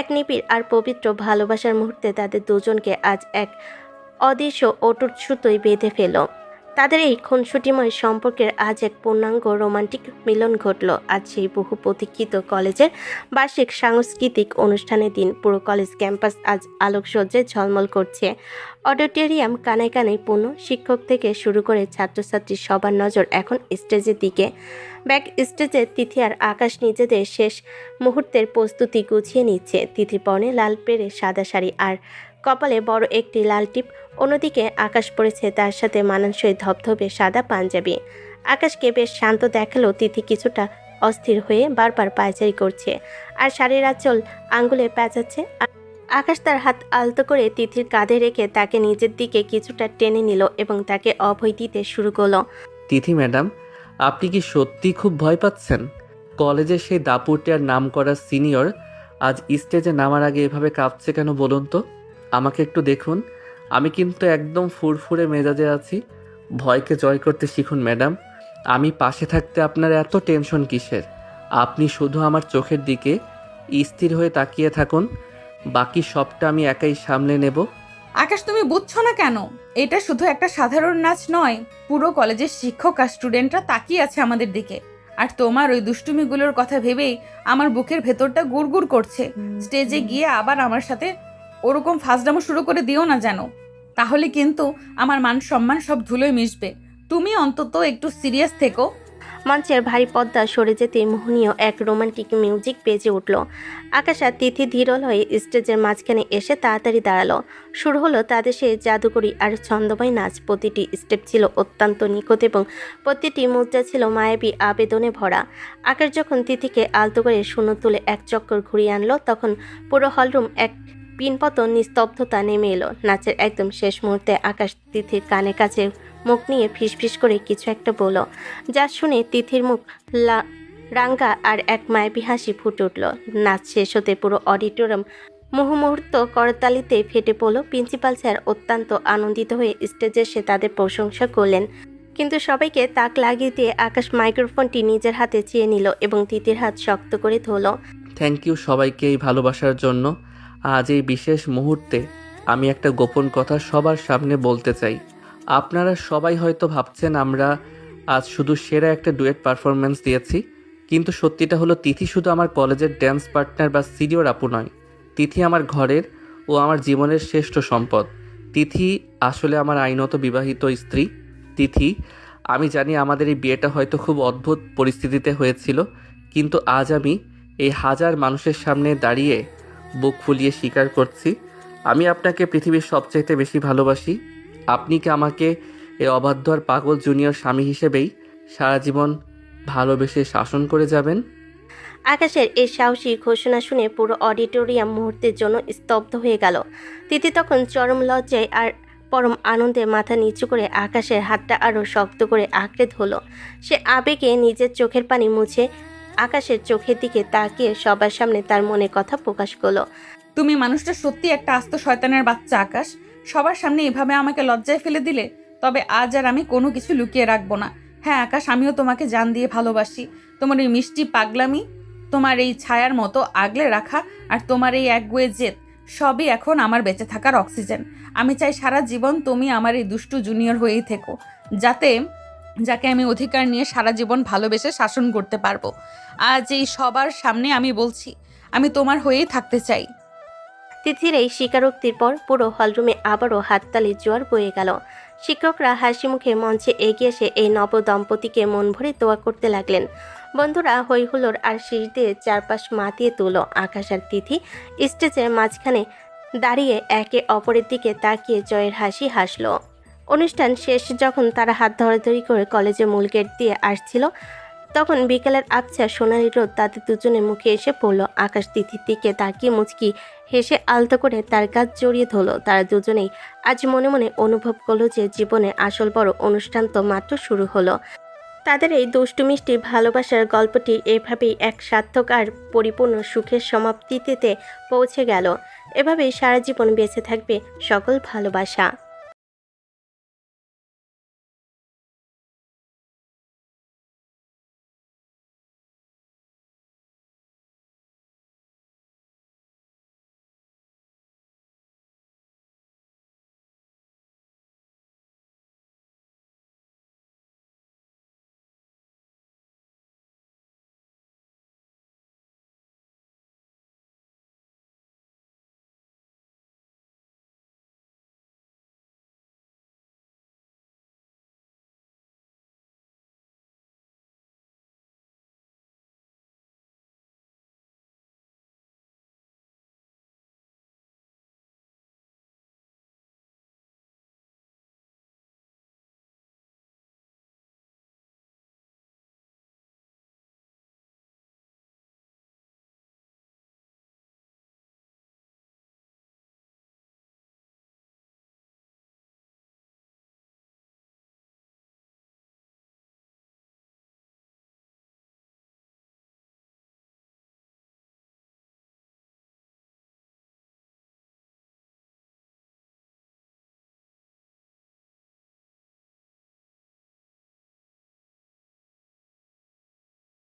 এক নিবিড় আর পবিত্র ভালোবাসার মুহূর্তে তাদের দুজনকে আজ এক অদৃশ্য অটুট সুতোয় বেঁধে ফেল। তাদের এই খুনসুটিময় সম্পর্কের আজ এক পূর্ণাঙ্গ রোমান্টিক মিলন ঘটল। আজ সেই বহু প্রতীক্ষিত কলেজের বার্ষিক সাংস্কৃতিক অনুষ্ঠানের দিন। পুরো কলেজ ক্যাম্পাস আজ আলোকসজ্জায় ঝলমল করছে। অডিটোরিয়াম কানায় কানায় পূর্ণ। শিক্ষক থেকে শুরু করে ছাত্রছাত্রী সবার নজর এখন স্টেজের দিকে। ব্যাক স্টেজে তিথি আর আকাশ নিজেদের শেষ মুহূর্তের প্রস্তুতি গুছিয়ে নিচ্ছে। তিথি পরনে লাল পেরে সাদা শাড়ি আর কপালে বড় একটি লাল টিপ। অন্যদিকে আকাশ পড়েছে তার সাথে মানানসই ধবধবে সাদা পাঞ্জাবি। আকাশকে বেশ শান্ত দেখালো। তিথি কিছুটা অস্থির হয়ে বারবার পায়চারি করছে আর শাড়ির আঁচল আঙ্গুলে প্যাঁচাচ্ছে। আকাশ তার হাত আলতো করে তিথির কাঁধে রেখে তাকে নিজের দিকে কিছুটা টেনে নিল এবং তাকে অভয় দিতে শুরু করলো। তিথি ম্যাডাম, আপনি কি সত্যি খুব ভয় পাচ্ছেন? কলেজের সেই দাপুটিয়ার নাম করা সিনিয়র আজ স্টেজে নামার আগে এভাবে কাঁপছে কেন বলুন তো? আমাকে একটু দেখুন, আমি কিন্তু একদম ফুরফুরে মেজাজে আছি। ভয়কে জয় করতে শিখুন ম্যাডাম। আমি পাশে থাকতে আপনার এত টেনশন কিসের? আপনি শুধু আমার চোখের দিকে স্থির হয়ে তাকিয়ে থাকুন, বাকি সবটা আমি একাই সামলে নেব। আকাশ, তুমি বুঝছো না কেন? এটা শুধু একটা সাধারণ নাচ নয়। পুরো কলেজের শিক্ষক আর স্টুডেন্টরা তাকিয়ে আছে আমাদের দিকে, আর তোমার ওই দুষ্টুমিগুলোর কথা ভেবেই আমার বুকের ভেতরটা গুড়গুড় করছে। স্টেজে গিয়ে আবার আমার সাথে ওরকম ফাজলামো শুরু করে দিও না যেন, তাহলে কিন্তু আমার মান সম্মান সব ধুলোয় মিশবে। তুমি অন্তত একটু সিরিয়াস থেকো। মঞ্চের ভারী পর্দা সরে যেতে মোহনীয় এক রোমান্টিক মিউজিক বেজে উঠল। আকাশ আর তিথি ধীরল হয়ে স্টেজের মাঝখানে এসে তাড়াতাড়ি দাঁড়ালো। শুরু হলো তাদের সেই জাদুকরী আর ছন্দময় নাচ। প্রতিটি স্টেপ ছিল অত্যন্ত নিখুঁত এবং প্রতিটি মুদ্রা ছিল মায়াবী আবেদনে ভরা। আকাশ যখন তিথিকে আলতো করে শূন্য তুলে এক চক্কর ঘুরিয়ে আনলো, তখন পুরো হলরুম এক পিনপতন নিস্তব্ধতা নেমে এলো। নাচের একদম শেষ মুহূর্তে আকাশ তিথির কানে কাছে মুখ নিয়ে ফিসফিস করে কিছু একটা বলল, যা শুনে তিথির মুখ রাঙ্গা আর এক মায়াবী হাসি ফুটে উঠল। নাচ শেষ হতে পুরো অডিটোরিয়াম মুহূর্ত করতালিতে ফেটে পড়ল। প্রিন্সিপাল স্যার অত্যন্ত আনন্দিত হয়ে স্টেজে এসে তাদের প্রশংসা করলেন, কিন্তু সবাইকে তাক লাগিয়ে দিয়ে আকাশ মাইক্রোফোনটি নিজের হাতে চেয়ে নিল এবং তিথির হাত শক্ত করে ধরল। থ্যাংক ইউ সবাইকে এই ভালোবাসার জন্য। আজ এই বিশেষ মুহূর্তে আমি একটা গোপন কথা সবার সামনে বলতে চাই। আপনারা সবাই হয়তো ভাবছেন আমরা আজ শুধু সেরা একটা ডুয়েট পারফরমেন্স দিয়েছি, কিন্তু সত্যিটা হলো তিথি শুধু আমার কলেজের ড্যান্স পার্টনার বা সিনিয়র আপু নয়। তিথি আমার ঘরের ও আমার জীবনের শ্রেষ্ঠ সম্পদ। তিথি আসলে আমার আইনত বিবাহিত স্ত্রী। তিথি, আমি জানি আমাদের এই বিয়েটা হয়তো খুব অদ্ভুত পরিস্থিতিতে হয়েছিল, কিন্তু আজ আমি এই হাজার মানুষের সামনে দাঁড়িয়ে বুক ফুলিয়ে স্বীকার করছি, আমি আপনাকে পৃথিবীর সবচাইতে বেশি ভালোবাসি। আপনি কি আমাকে এই অবাধ্য আর পাগল জুনিয়র স্বামী হিসেবেই সারা জীবন ভালোবেসে শাসন করে যাবেন? আকাশের এই সাহসী ঘোষণা শুনে পুরো অডিটোরিয়াম মুহূর্তের জন্য স্তব্ধ হয়ে গেল। তিথি তখন চরম লজ্জায় আর পরম আনন্দে মাথা নিচু করে আকাশের হাতটা আরও শক্ত করে আঁকড়ে ধরল। সে আবেগে নিজের চোখের পানি মুছে আকাশের চোখের দিকে তাকিয়ে সবার সামনে তার মনে কথা প্রকাশ করলো। তুমি মানুষটা সত্যি একটা আস্ত শয়তানের বাচ্চা আকাশ। সবার সামনে এভাবে আমাকে লজ্জায় ফেলে দিলে। তবে আজ আর আমি কোনো কিছু লুকিয়ে রাখবো না। হ্যাঁ আকাশ, আমিও তোমাকে জান দিয়ে ভালোবাসি। তোমার এই মিষ্টি পাগলামি, তোমার এই ছায়ার মতো আগলে রাখা আর তোমার এই একগুয়ে জেদ সবই এখন আমার বেঁচে থাকার অক্সিজেন। আমি চাই সারা জীবন তুমি আমার এই দুষ্টু জুনিয়র হয়েই থেকো, যাকে আমি অধিকার নিয়ে সারা জীবন ভালোবেসে শাসন করতে পারবো। আজ এই সবার সামনে আমি বলছি, আমি তোমার হয়েই থাকতে চাই। তিথির এই স্বীকারোক্তির পর পুরো হলরুমে আবারও হাততালির জোয়ার বয়ে গেল। শিক্ষকরা হাসি মুখে মঞ্চে এগিয়ে এসে এই নব দম্পতিকে মন ভরে দোয়া করতে লাগলেন। বন্ধুরা হইহুল্লোড় আর শীষ দিয়ে চারপাশ মাতিয়ে তুলো। আকাশ আর তিথি স্টেজের মাঝখানে দাঁড়িয়ে একে অপরের দিকে তাকিয়ে জয়ের হাসি হাসল। অনুষ্ঠান শেষ যখন তারা হাত ধরাধরি করে কলেজের মূল গেট দিয়ে আসছিল, তখন বিকেলের আবছা সোনালি রোদ তাদের দুজনের মুখে এসে পড়ল। আকাশ তিথির দিকে তাকিয়ে মুচকি হেসে আলতো করে তার কাজ জড়িয়ে ধরল। তারা দুজনেই আজ মনে মনে অনুভব করলো যে জীবনের আসল বড় অনুষ্ঠান তো মাত্র শুরু হলো। তাদের এই দুষ্টু মিষ্টি ভালোবাসার গল্পটি এভাবেই এক সার্থক আর পরিপূর্ণ সুখের সমাপ্তিতে পৌঁছে গেল। এভাবেই সারা জীবন বেঁচে থাকবে সকল ভালোবাসা।